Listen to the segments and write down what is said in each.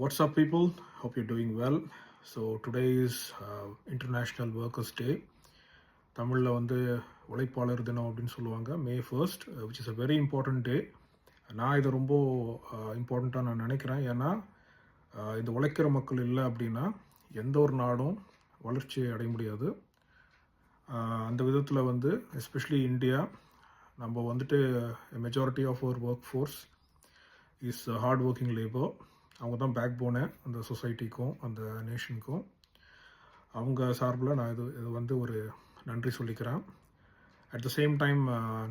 What's up, people? Hope you're doing well. So today is International Workers' Day. தமிழில் வந்து உழைப்பாளர் தினம் அப்படின்னு சொல்லுவாங்க, May 1st, which is a very important day. நான் இதை ரொம்ப இம்பார்ட்டண்ட்டாக நான் நினைக்கிறேன். ஏன்னா இந்த உழைக்கிற மக்கள் இல்லை அப்படின்னா எந்த ஒரு நாடும் வளர்ச்சி அடைய முடியாது. அந்த விதத்தில் வந்து எஸ்பெஷலி இந்தியா, நம்ம வந்துட்டு majority of our work force is hard working labour. அவங்க தான் பேக் போனு அந்த சொசைட்டிக்கும் அந்த நேஷனுக்கும். அவங்க சார்பில் நான் இது வந்து ஒரு நன்றி சொல்லிக்கிறேன். அட் த சேம் டைம்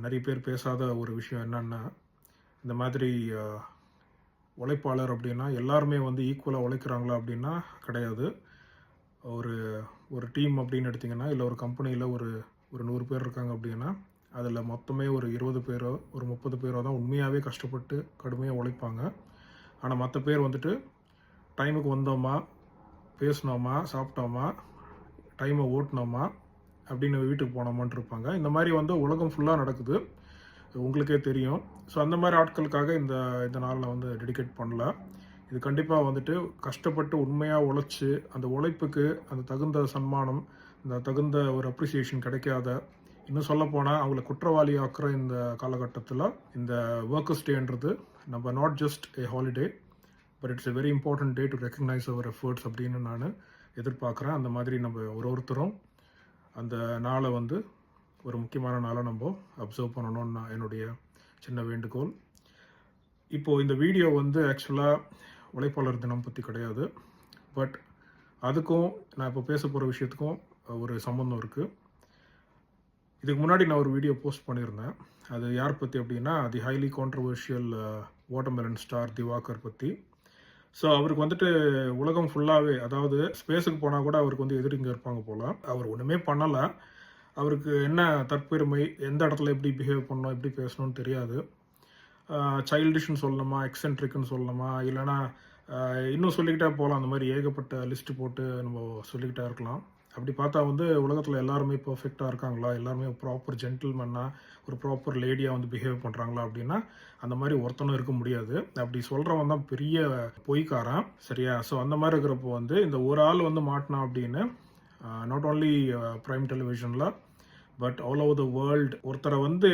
நிறைய பேர் பேசாத ஒரு விஷயம் என்னென்னா, இந்த மாதிரி உழைப்பாளர் அப்படின்னா எல்லாருமே வந்து ஈக்குவலாக உழைக்கிறாங்களா அப்படின்னா கிடையாது. ஒரு டீம் அப்படின்னு எடுத்திங்கன்னா, இல்லை ஒரு கம்பெனியில் ஒரு 100 பேர் இருக்காங்க அப்படின்னா அதில் மொத்தமே ஒரு 20 பேரோ ஒரு 30 பேரோ தான் உண்மையாகவே கஷ்டப்பட்டு கடுமையாக உழைப்பாங்க. ஆனால் மற்ற பேர் வந்துட்டு டைமுக்கு வந்தோமா, பேசினோமா, சாப்பிட்டோமா, டைமை ஓட்டினோமா அப்படின்னு வீட்டுக்கு போனோமான்னு இருப்பாங்க. இந்த மாதிரி வந்து உலகம் ஃபுல்லாக நடக்குது, உங்களுக்கே தெரியும். ஸோ அந்த மாதிரி ஆட்களுக்காக இந்த நாளில் வந்து டெடிகேட் பண்ணல. இது கண்டிப்பாக வந்துட்டு கஷ்டப்பட்டு உண்மையாக உழைச்சி அந்த உழைப்புக்கு அந்த தகுந்த சன்மானம், இந்த தகுந்த ஒரு அப்ரிசியேஷன் கிடைக்காத, இன்னும் சொல்லப்போனால் அவங்கள குற்றவாளி ஆக்குற இந்த காலகட்டத்தில் இந்த ஒர்க்கர்ஸ் டேன்றது நம்ம not just a holiday, but it's a very important day to recognise our efforts அப்படின்னு நான் எதிர்பார்க்குறேன். அந்த மாதிரி நம்ம ஒருத்தரும் அந்த நாளை வந்து ஒரு முக்கியமான நாளை நம்ம அப்சர்வ் பண்ணணும்னு நான் என்னுடைய சின்ன வேண்டுகோள். இப்போது இந்த வீடியோ வந்து ஆக்சுவலாக உழைப்பாளர் தினம் பற்றி கிடையாது, பட் அதுக்கும் நான் இப்போ பேச போகிற விஷயத்துக்கும் ஒரு சம்பந்தம் இருக்குது. இதுக்கு முன்னாடி நான் ஒரு வீடியோ போஸ்ட் பண்ணியிருந்தேன். அது யார் பற்றி அப்படின்னா, the highly controversial watermelon star Diwakar பற்றி. ஸோ அவருக்கு வந்துட்டு உலகம் ஃபுல்லாகவே, அதாவது ஸ்பேஸுக்கு போனால் கூட அவருக்கு வந்து எதிரிங்க இருப்பாங்க போல். அவர் ஒன்றுமே பண்ணலை. அவருக்கு என்ன தற்பெருமை, எந்த இடத்துல எப்படி பிஹேவ் பண்ணணும், எப்படி பேசணும்னு தெரியாது. சைல்டிஷ்னு சொல்லணுமா, எக்ஸென்ட்ரிக்னு சொல்லணுமா, இல்லைனா இன்னும் சொல்லிக்கிட்டே போகலாம். அந்த மாதிரி ஏகப்பட்ட லிஸ்ட்டு போட்டு நம்ம சொல்லிக்கிட்டே இருக்கலாம். அப்படி பார்த்தா வந்து உலகத்தில் எல்லாருமே பர்ஃபெக்டாக இருக்காங்களா, எல்லாருமே ப்ராப்பர் ஜென்டில்மேனாக ஒரு ப்ராப்பர் லேடியாக வந்து பிஹேவ் பண்ணுறாங்களா அப்படின்னா அந்த மாதிரி ஒருத்தனும் இருக்க முடியாது. அப்படி சொல்கிறவன் தான் பெரிய பொய்க்காரன், சரியா? ஸோ அந்த மாதிரி இருக்கிறப்போ வந்து இந்த ஒரு ஆள் வந்து மாட்டினா அப்படின்னு நாட் ஓன்லி ப்ரைம் டெலிவிஷனில் but all over the world ஒருத்தரை வந்து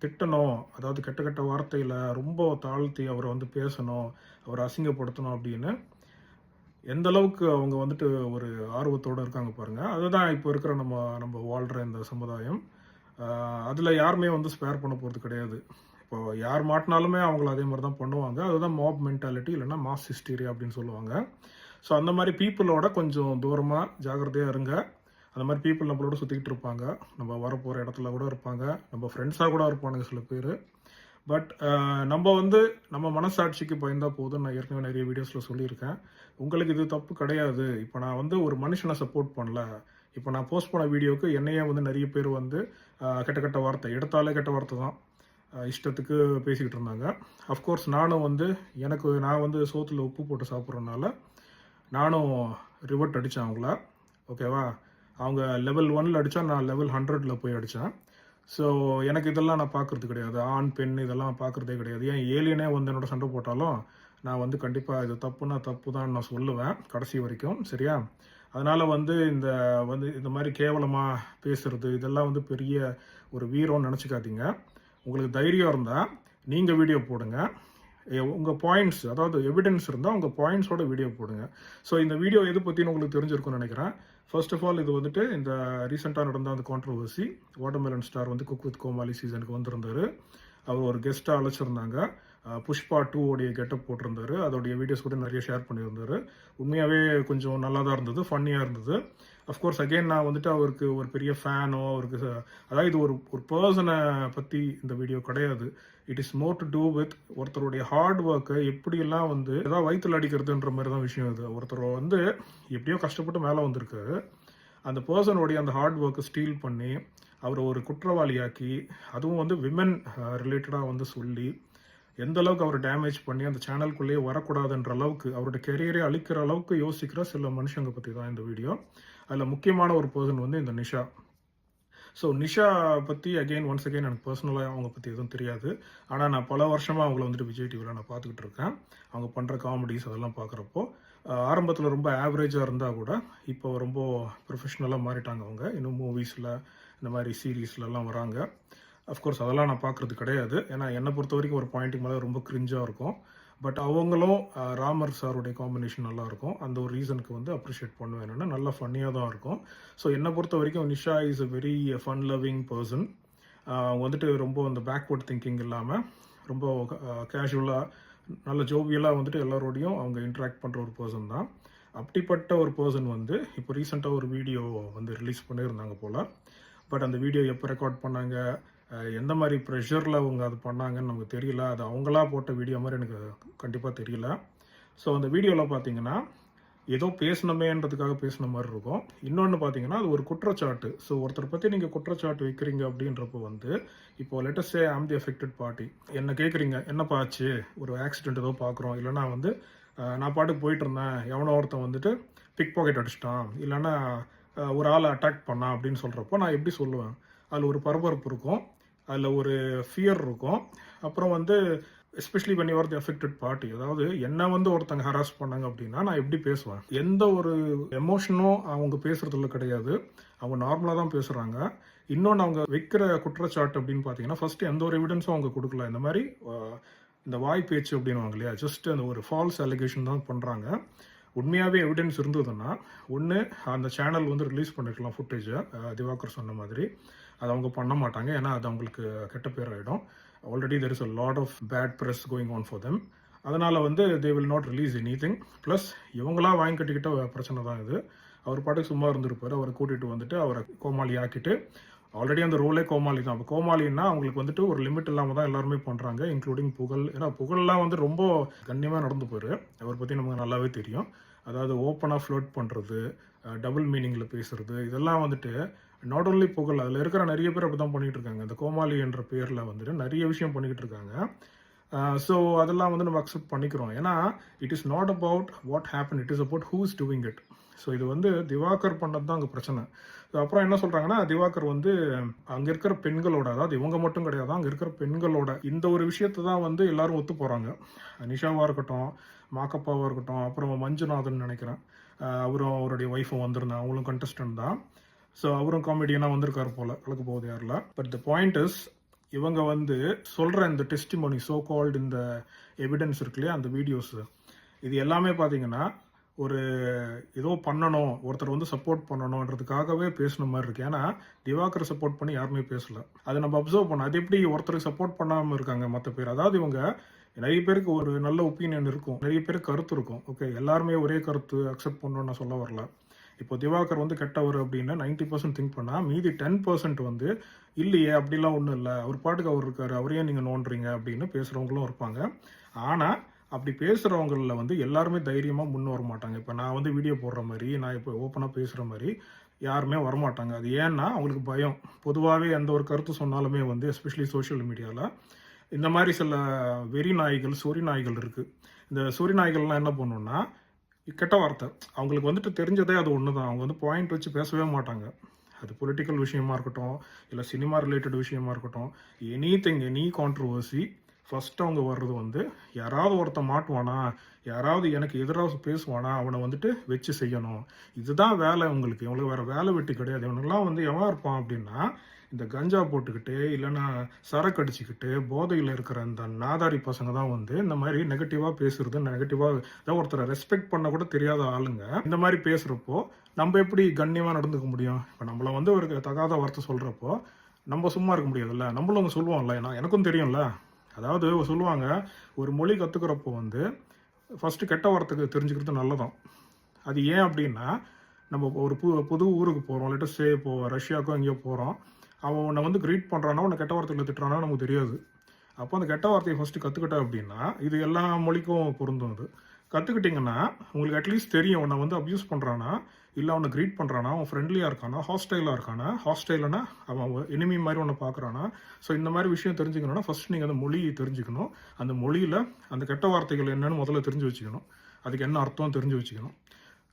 திட்டணும், அதாவது கெட்ட கெட்ட வார்த்தையில் ரொம்ப தாழ்த்தி அவரை வந்து பேசணும், அவரை அசிங்கப்படுத்தணும் அப்படின்னு எந்த அளவுக்கு அவங்க வந்துட்டு ஒரு ஆர்வத்தோடு இருக்காங்க பாருங்கள். அதுதான் இப்போ இருக்கிற நம்ம வாழ்கிற இந்த சமுதாயம். அதில் யாருமே வந்து ஸ்பேர் பண்ண போகிறது கிடையாது. இப்போ யார் மாட்டினாலுமே அவங்கள அதே மாதிரி தான் பண்ணுவாங்க. அதுதான் மாப் மென்டாலிட்டி, இல்லைன்னா மாஸ் ஹிஸ்டீரியா அப்படின்னு சொல்லுவாங்க. ஸோ அந்த மாதிரி பீப்புளோட கொஞ்சம் தூரமாக ஜாகிரதையாக இருங்க. அந்த மாதிரி பீப்புள் நம்மளோட சுற்றிக்கிட்டு இருப்பாங்க, நம்ம வரப்போகிற இடத்துல கூட இருப்பாங்க, நம்ம ஃப்ரெண்ட்ஸாக கூட இருப்பானுங்க சில பேர். பட் நம்ம வந்து நம்ம மனசாட்சிக்கு பயந்தால் போதும். நான் ஏற்கனவே நிறைய வீடியோஸில் சொல்லியிருக்கேன், உங்களுக்கு இது தப்பு கிடையாது. இப்போ நான் வந்து ஒரு மனுஷனை சப்போர்ட் பண்ணல. இப்போ நான் போஸ்ட் பண்ண வீடியோவுக்கு என்னையே வந்து நிறைய பேர் வந்து கெட்ட கெட்ட வார்த்தை, எடுத்தாலே கெட்ட வார்த்தை தான் இஷ்டத்துக்கு பேசிக்கிட்டு இருந்தாங்க. அஃப்கோர்ஸ் நானும் வந்து நான் வந்து சோத்தில் உப்பு போட்டு சாப்பிட்றதுனால நானும் ரிவர்ட் அடித்தேன் அவங்கள, ஓகேவா? அவங்க லெவல் 1 அடித்தா நான் லெவல் 100 போய் அடித்தேன். ஸோ எனக்கு இதெல்லாம் நான் பார்க்குறது கிடையாது, ஆண் பெண் இதெல்லாம் பார்க்குறதே கிடையாது. ஏன் ஏலியனே வந்து என்னோட சண்டை போட்டாலும் நான் வந்து கண்டிப்பாக இது தப்புன்னா தப்பு தான் நான் சொல்லுவேன் கடைசி வரைக்கும், சரியா? அதனால் வந்து இந்த மாதிரி கேவலமாக பேசுகிறது இதெல்லாம் வந்து பெரிய ஒரு வீரம்னு நினச்சிக்காதீங்க. உங்களுக்கு தைரியம் இருந்தால் நீங்கள் வீடியோ போடுங்க. உங்கள் பாயிண்ட்ஸ், அதாவது எவிடன்ஸ் இருந்தால் உங்கள் பாயிண்ட்ஸோட வீடியோ போடுங்க. ஸோ இந்த வீடியோ எது பற்றினு உங்களுக்கு தெரிஞ்சிருக்கும்னு நினைக்கிறேன். ஃபர்ஸ்ட் ஆஃப் ஆல், இது வந்துட்டு இந்த ரீசெண்டாக நடந்த அந்த கான்ட்ரவர்சி, வாட்டர்மெலன் ஸ்டார் வந்து குக் வித் கோமாளி சீசனுக்கு வந்திருந்தார். அவர் ஒரு கெஸ்ட்டாக அழைச்சிருந்தாங்க. புஷ்பா 2 உடைய கெட்டப் போட்டிருந்தார். அதோடைய வீடியோஸ் கூட நிறைய ஷேர் பண்ணியிருந்தார். உண்மையாகவே கொஞ்சம் நல்லா தான் இருந்தது, ஃபன்னியாக இருந்தது. அஃப்கோர்ஸ் அகெயின் நான் வந்துட்டு அவருக்கு ஒரு பெரிய ஃபேனோ, அவருக்கு அதாவது இது ஒரு பர்சனை பற்றி இந்த வீடியோ கிடையாது. It is more to do with ஒருத்தருடைய ஹார்ட் ஒர்க்கை எப்படியெல்லாம் வந்து ஏதாவது வயிற்றுல அடிக்கிறதுன்ற மாதிரி தான் விஷயம் இது. ஒருத்தர் வந்து எப்படியோ கஷ்டப்பட்டு மேலே வந்திருக்காரு, அந்த பர்சனுடைய அந்த ஹார்ட் ஒர்க்கை ஸ்டீல் பண்ணி அவரை ஒரு குற்றவாளியாக்கி, அதுவும் வந்து விமன் ரிலேட்டடாக வந்து சொல்லி எந்த அளவுக்கு அவர் டேமேஜ் பண்ணி அந்த சேனலுக்குள்ளேயே வரக்கூடாதுன்ற அளவுக்கு அவருடைய கெரியரை அழிக்கிற அளவுக்கு யோசிக்கிற சில மனுஷங்க பற்றி தான் இந்த வீடியோ. அதில் முக்கியமான ஒரு பர்சன் வந்து இந்த நிஷா. ஸோ நிஷா பற்றி ஒன்ஸ் அகெயின் எனக்கு பர்சனலாக அவங்க பற்றி எதுவும் தெரியாது. ஆனால் நான் பல வருஷமாக அவங்கள வந்துட்டு விஜய் டிவியில் நான் பார்த்துக்கிட்டு இருக்கேன். அவங்க பண்ணுற காமெடிஸ் அதெல்லாம் பார்க்குறப்போ ஆரம்பத்தில் ரொம்ப ஆவரேஜாக இருந்தால் கூட இப்போ ரொம்ப ப்ரொஃபஷ்னலாக மாறிட்டாங்க அவங்க. இன்னும் மூவிஸில் இந்த மாதிரி சீரீஸ்லலாம் வராங்க. அஃப்கோர்ஸ் அதெல்லாம் நான் பார்க்குறது கிடையாது. ஏன்னா என்னை பொறுத்த வரைக்கும் ஒரு பாயிண்ட்டுக்கு மேலே ரொம்ப கிரிஞ்சாக இருக்கும். பட் அவங்களும் ராமர் சாருடைய காம்பினேஷன் நல்லாயிருக்கும். அந்த ஒரு ரீசனுக்கு வந்து அப்ரிஷியேட் பண்ணுவேன். என்னென்னா நல்லா ஃபன்னியாக தான் இருக்கும். ஸோ என்னை பொறுத்த வரைக்கும் Nisha is a very fun loving person. அவங்க வந்துட்டு ரொம்ப அந்த பேக்வர்ட் திங்கிங் இல்லாமல் ரொம்ப கேஷுவலாக நல்ல ஜோவியலாக வந்துட்டு எல்லாரோடையும் அவங்க இன்ட்ராக்ட் பண்ணுற ஒரு பர்சன் தான். அப்படிப்பட்ட ஒரு பர்சன் வந்து இப்போ ரீசெண்டாக ஒரு வீடியோ வந்து ரிலீஸ் பண்ணியிருந்தாங்க போல். பட் அந்த வீடியோ எப்போ ரெக்கார்ட் பண்ணாங்க, எந்த மாதிரி ப்ரெஷரில் அவங்க அது பண்ணாங்கன்னு நமக்கு தெரியல. அது அவங்களா போட்ட வீடியோ மாதிரி எனக்கு கண்டிப்பாக தெரியல. ஸோ அந்த வீடியோவில் பார்த்தீங்கன்னா ஏதோ பேசணுமேன்றதுக்காக பேசின மாதிரி இருக்கும். இன்னொன்று பார்த்தீங்கன்னா அது ஒரு குற்றச்சாட்டு. ஸோ ஒருத்தர் பற்றி நீங்கள் குற்றச்சாட்டு வைக்கிறீங்க அப்படின்றப்போ வந்து இப்போ lettuce say I'm the affected party. என்ன கேட்குறீங்க, என்னப்பா ஆச்சு, ஒரு ஆக்சிடென்ட் ஏதோ பார்க்குறோம், இல்லைனா வந்து நான் பாட்டுக்கு போயிட்டு இருந்தேன், எவனோ ஒருத்தன் வந்துட்டு பிக் பாக்கெட் அடிச்சிட்டான், இல்லைன்னா ஒரு ஆளை அட்டாக் பண்ணான் அப்படின்னு சொல்கிறப்போ நான் எப்படி சொல்லுவேன்? அதில் ஒரு பரபரப்பு இருக்கும், அதில் ஒரு ஃபியர் இருக்கும். அப்புறம் வந்து especially when you are the affected party, அதாவது என்ன வந்து ஒருத்தங்க ஹராஸ் பண்ணாங்க அப்படின்னா நான் எப்படி பேசுவேன்? எந்த ஒரு எமோஷனும் அவங்க பேசுறதுல கிடையாது. அவங்க நார்மலாக தான் பேசுகிறாங்க. இன்னொன்று அவங்க வைக்கிற குற்றச்சாட்டு அப்படின்னு பார்த்தீங்கன்னா ஃபர்ஸ்ட் எந்த ஒரு எவிடன்ஸும் அவங்க கொடுக்கல. இந்த மாதிரி இந்த வாய் பேச்சு அப்படின்வாங்க இல்லையா, ஜஸ்ட் அந்த ஒரு ஃபால்ஸ் அலிகேஷன் தான் பண்ணுறாங்க. உண்மையாகவே எவிடன்ஸ் இருந்ததுன்னா ஒன்று அந்த சேனல் வந்து ரிலீஸ் பண்ணிருக்கலாம் ஃபுட்டேஜை, திவாகர் சொன்ன மாதிரி. அது அவங்க பண்ண மாட்டாங்க. ஏன்னா அது அவங்களுக்கு கெட்ட பேர் ஆகிடும். Already there is a lot of bad press going on for them. அதனால் வந்து they will not release anything. Plus இவங்களா வாங்கி கட்டிக்கிட்ட பிரச்சனை தான் இது. அவர் பாட்டுக்கு சும்மா இருந்திருப்பார். அவரை கூட்டிகிட்டு வந்துட்டு அவரை கோமாளி ஆக்கிட்டு, ஆல்ரெடி அந்த ரோலே கோமாளி தான். அப்போ கோமாளின்னா அவங்களுக்கு வந்துட்டு ஒரு லிமிட் இல்லாமல் தான் எல்லாருமே பண்ணுறாங்க, இன்க்ளூடிங் புகழ். ஏன்னா புகழ்லாம் வந்து ரொம்ப கண்ணியமாக நடந்து போயிரு. அவரை பற்றி நமக்கு நல்லாவே தெரியும். அதாவது ஓப்பனாக ஃப்ளோட் பண்ணுறது, டபுள் மீனிங்கில் பேசுறது, இதெல்லாம் வந்துட்டு நாட் ஓன்லி புகழ், அதில் இருக்கிற நிறைய பேர் அப்படி தான் பண்ணிகிட்டு இருக்காங்க. இந்த கோமாளி என்ற பேரில் வந்துட்டு நிறைய விஷயம் பண்ணிக்கிட்டு இருக்காங்க. ஸோ அதெல்லாம் வந்து நம்ம அக்செப்ட் பண்ணிக்கிறோம். ஏன்னா it is not about what happen, it is about who is doing it. So இது வந்து திவாகர் பண்ணது தான் அங்கே பிரச்சனை. ஸோ அப்புறம் என்ன சொல்கிறாங்கன்னா, திவாகர் வந்து அங்கே இருக்கிற பெண்களோட, அதாவது இவங்க மட்டும் கிடையாது, அங்கே இருக்கிற பெண்களோட இந்த ஒரு விஷயத்தை தான் வந்து எல்லாரும் ஒத்து போகிறாங்க. நிஷாவாக இருக்கட்டும், மாக்கப்பாவாக இருக்கட்டும், அப்புறம் மஞ்சுநாதன் நினைக்கிறேன், அவரும் அவருடைய ஒய்ஃபும் வந்திருந்தாங்க, அவங்களும் கண்டஸ்டன்ட் தான். ஸோ அவரும் காமெடியனாக வந்திருக்காரு போல், கலக்க போகுது யாரில். பட் த பாயிண்ட் இஸ், இவங்க வந்து சொல்கிற இந்த டெஸ்டிமோனி, சோ கால்டு இந்த எவிடன்ஸ் இருக்கு இல்லையா, அந்த வீடியோஸ், இது எல்லாமே பார்த்தீங்கன்னா ஒரு ஏதோ பண்ணணும், ஒருத்தர் வந்து சப்போர்ட் பண்ணணுன்றதுக்காகவே பேசணும் மாதிரி இருக்கு. ஏன்னா திவாகரை சப்போர்ட் பண்ணி யாருமே பேசல. அதை நம்ம அப்சர்வ் பண்ணோம். அது எப்படி ஒருத்தருக்கு சப்போர்ட் பண்ணாமல் இருக்காங்க மற்ற பேர்? அதாவது இவங்க நிறைய பேருக்கு ஒரு நல்ல ஒப்பீனியன் இருக்கும், நிறைய பேருக்கு கருத்து இருக்கும். ஓகே, எல்லாருமே ஒரே கருத்து அக்செப்ட் பண்ணணும்னு நான் சொல்ல வரல. இப்போ திவாகர் வந்து கெட்டவர் அப்படின்னு 90% திங்க் பண்ணால் மீதி 10% வந்து இல்லையே அப்படிலாம் ஒன்றும் இல்லை, அவர் பாட்டுக்கு அவர் இருக்காரு, அவரையே நீங்கள் நோண்டுறீங்க அப்படின்னு பேசுகிறவங்களும் இருப்பாங்க. ஆனால் அப்படி பேசுகிறவங்களில் வந்து எல்லாருமே தைரியமாக முன் வர மாட்டாங்க. இப்போ நான் வந்து வீடியோ போடுற மாதிரி, நான் இப்போ ஓப்பனாக பேசுகிற மாதிரி யாருமே வரமாட்டாங்க. அது ஏன்னா அவங்களுக்கு பயம். பொதுவாகவே எந்த ஒரு கருத்து சொன்னாலுமே வந்து எஸ்பெஷலி சோஷியல் மீடியாவில் இந்த மாதிரி சில வெறி நாய்கள், சொறி நாய்கள் இருக்குது. இந்த சொறி நாய்கள்லாம் என்ன பண்ணுன்னா, கெட்ட வார்த்தை அவங்களுக்கு வந்துட்டு தெரிஞ்சதே அது ஒன்று தான். அவங்க வந்து பாயிண்ட் வச்சு பேசவே மாட்டாங்க. அது பொலிட்டிக்கல் விஷயமா இருக்கட்டும், இல்லை சினிமா ரிலேட்டட் விஷயமா இருக்கட்டும், எனி கான்ட்ரவர்சி ஃபர்ஸ்ட் அவங்க வர்றது வந்து யாராவது ஒருத்தன் மாட்டுவானா, யாராவது எனக்கு எதிராக பேசுவானா, அவனை வந்துட்டு வச்சு செய்யணும். இதுதான் வேலை உங்களுக்கு. இவங்களுக்கு வேறு வேலை வெட்டி கிடையாது. இவனுங்கெல்லாம் வந்து எவன் இருப்பான் அப்படின்னா, இந்த கஞ்சா போட்டுக்கிட்டு இல்லைன்னா சரக்கு அடிச்சுக்கிட்டு போதையில் இருக்கிற இந்த நாதாரி பசங்க தான் வந்து இந்த மாதிரி நெகட்டிவாக பேசுறது, நெகட்டிவாக ஏதாவது ஒருத்தரை ரெஸ்பெக்ட் பண்ண கூட தெரியாத ஆளுங்க இந்த மாதிரி பேசுகிறப்போ நம்ம எப்படி கண்ணியமாக நடந்துக்க முடியும்? இப்போ நம்மளை வந்து ஒரு தகாத வார்த்தை சொல்கிறப்போ நம்ம சும்மா இருக்க முடியாதுல்ல, நம்மளும் அவங்க சொல்லுவோம்ல. ஏன்னா எனக்கும் தெரியும்ல. அதாவது சொல்லுவாங்க, ஒரு மொழி கற்றுக்கிறப்போ வந்து ஃபஸ்ட்டு கெட்ட வார்த்தைக்கு தெரிஞ்சுக்கிறது நல்லதான். அது ஏன் அப்படின்னா, நம்ம ஒரு புது ஊருக்கு போகிறோம், லெட்டஸ் சே இப்போ ரஷ்யாவுக்கும் எங்கேயோ போகிறோம், அவன் உன்னை வந்து க்ரீட் பண்ணுறான்னா, உன்னை கெட்ட வார்த்தையில் திட்டுறானா நமக்கு தெரியாது. அப்போ அந்த கெட்ட வார்த்தையை ஃபஸ்ட்டு கற்றுக்கிட்டா அப்படின்னா, இது எல்லா மொழிக்கும் பொருந்தும். அது கற்றுக்கிட்டிங்கன்னா உங்களுக்கு அட்லீஸ்ட் தெரியும், உன்னை வந்து அப்யூஸ் பண்ணுறானா, இல்லை அவனை க்ரீட் பண்ணுறானா, அவன் ஃப்ரெண்ட்லியாக இருக்கானா, ஹாஸ்டைலாக இருக்கானா, ஹாஸ்டைல்னா அவன் எனிமி மாதிரி ஒன்று பார்க்குறானா. ஸோ இந்த மாதிரி விஷயம் தெரிஞ்சுக்கணுன்னா ஃபஸ்ட் நீங்கள் அந்த மொழியை தெரிஞ்சுக்கணும். அந்த மொழியில் அந்த கெட்ட வார்த்தைகள் என்னன்னு முதல்ல தெரிஞ்சு வச்சுக்கணும், அதுக்கு என்ன அர்த்தம் தெரிஞ்சு வச்சுக்கணும்.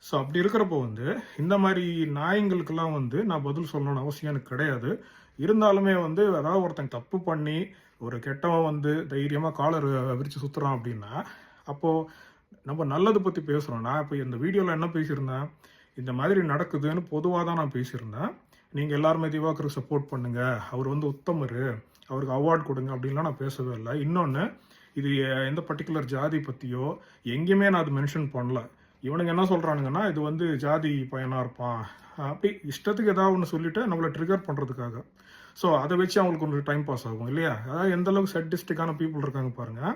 ஸோ அப்படி இருக்கிறப்போ வந்து இந்த மாதிரி நாயங்களுக்கெல்லாம் வந்து நான் பதில் சொல்லணும்னு அவசியம் எனக்கு கிடையாது. இருந்தாலுமே வந்து அதாவது ஒருத்தன் தப்பு பண்ணி ஒரு கெட்டவன் வந்து தைரியமாக காலர் விரித்து சுற்றுறான் அப்படின்னா அப்போது நம்ம நல்லது பற்றி பேசுகிறோம். நான் இப்போ இந்த வீடியோவில் என்ன பேசியிருந்தேன், இந்த மாதிரி நடக்குதுன்னு பொதுவாக தான் நான் பேசியிருந்தேன். நீங்கள் எல்லாருமே திவாகருக்கு சப்போர்ட் பண்ணுங்கள், அவர் வந்து உத்தமர், அவருக்கு அவார்ட் கொடுங்க அப்படின்லாம் நான் பேசவே இல்லை. இன்னொன்று, இது எந்த பர்டிகுலர் ஜாதி பற்றியோ எங்கேயுமே நான் அது மென்ஷன் பண்ணல. இவனுங்க என்ன சொல்கிறானுங்கன்னா இது வந்து ஜாதி பையனாக இருப்பான் அப்படி இஷ்டத்துக்கு ஏதாவது ஒன்று சொல்லிட்டு நம்மளை ட்ரிகர் பண்ணுறதுக்காக. ஸோ அதை வச்சு அவங்களுக்கு கொஞ்சம் டைம் பாஸ் ஆகும் இல்லையா? அதாவது எந்த அளவுக்கு சட்டிஸ்டிக்கான பீப்புள் இருக்காங்க பாருங்கள்.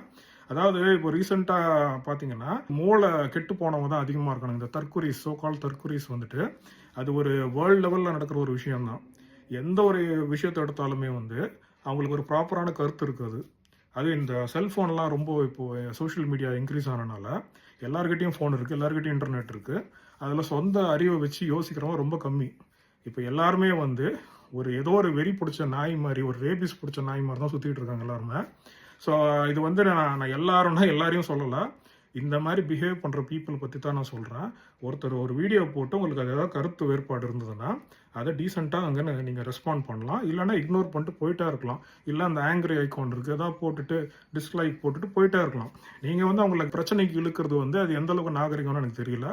அதாவது இப்போ ரீசெண்டாக பார்த்தீங்கன்னா மூளை கெட்டு போனவங்க தான் அதிகமாக இருக்காங்க. இந்த தற்குறிஸ், சோகால் தற்குறிஸ் வந்துட்டு அது ஒரு வேர்ல்டு லெவலில் நடக்கிற ஒரு விஷயம்தான். எந்த ஒரு விஷயத்தை எடுத்தாலுமே வந்து அவங்களுக்கு ஒரு ப்ராப்பரான கருத்து இருக்காது. அது இந்த செல்ஃபோன்லாம் ரொம்ப இப்போது சோஷியல் மீடியா இன்க்ரீஸ் ஆனதுனால எல்லாருக்கிட்டையும் ஃபோன் இருக்குது, எல்லாருக்கிட்டையும் இன்டர்நெட் இருக்குது. அதில் சொந்த அறிவை வச்சு யோசிக்கிறவங்க ரொம்ப கம்மி. இப்போ எல்லாருமே வந்து ஒரு ஏதோ ஒரு வெறி பிடிச்ச நாய் மாதிரி, ஒரு ரேபிஸ் பிடிச்ச நாய் மாதிரி தான் சுற்றிட்டு இருக்காங்க எல்லாருமே. ஸோ இது வந்து நான் எல்லாரும்னா எல்லாரையும் சொல்லலை, இந்த மாதிரி பிஹேவ் பண்ணுற பீப்புள் பற்றி தான் நான் சொல்கிறேன். ஒருத்தர் ஒரு வீடியோ போட்டு உங்களுக்கு அது ஏதாவது கருத்து வேறுபாடு இருந்ததுன்னா அதை டீசெண்டாக அங்கே நீங்கள் ரெஸ்பாண்ட் பண்ணலாம், இல்லைனா இக்னோர் பண்ணிட்டு போயிட்டே இருக்கலாம். இல்லை அந்த ஆங்கிரி ஐக்கான் இருக்குது எதாவது போட்டுட்டு டிஸ்லைக் போட்டுட்டு போயிட்டே இருக்கலாம். நீங்கள் வந்து அவங்களுக்கு பிரச்சனைக்கு இழுக்கிறது வந்து அது எந்த அளவுக்கு நாகரிகம்னு எனக்கு தெரியல.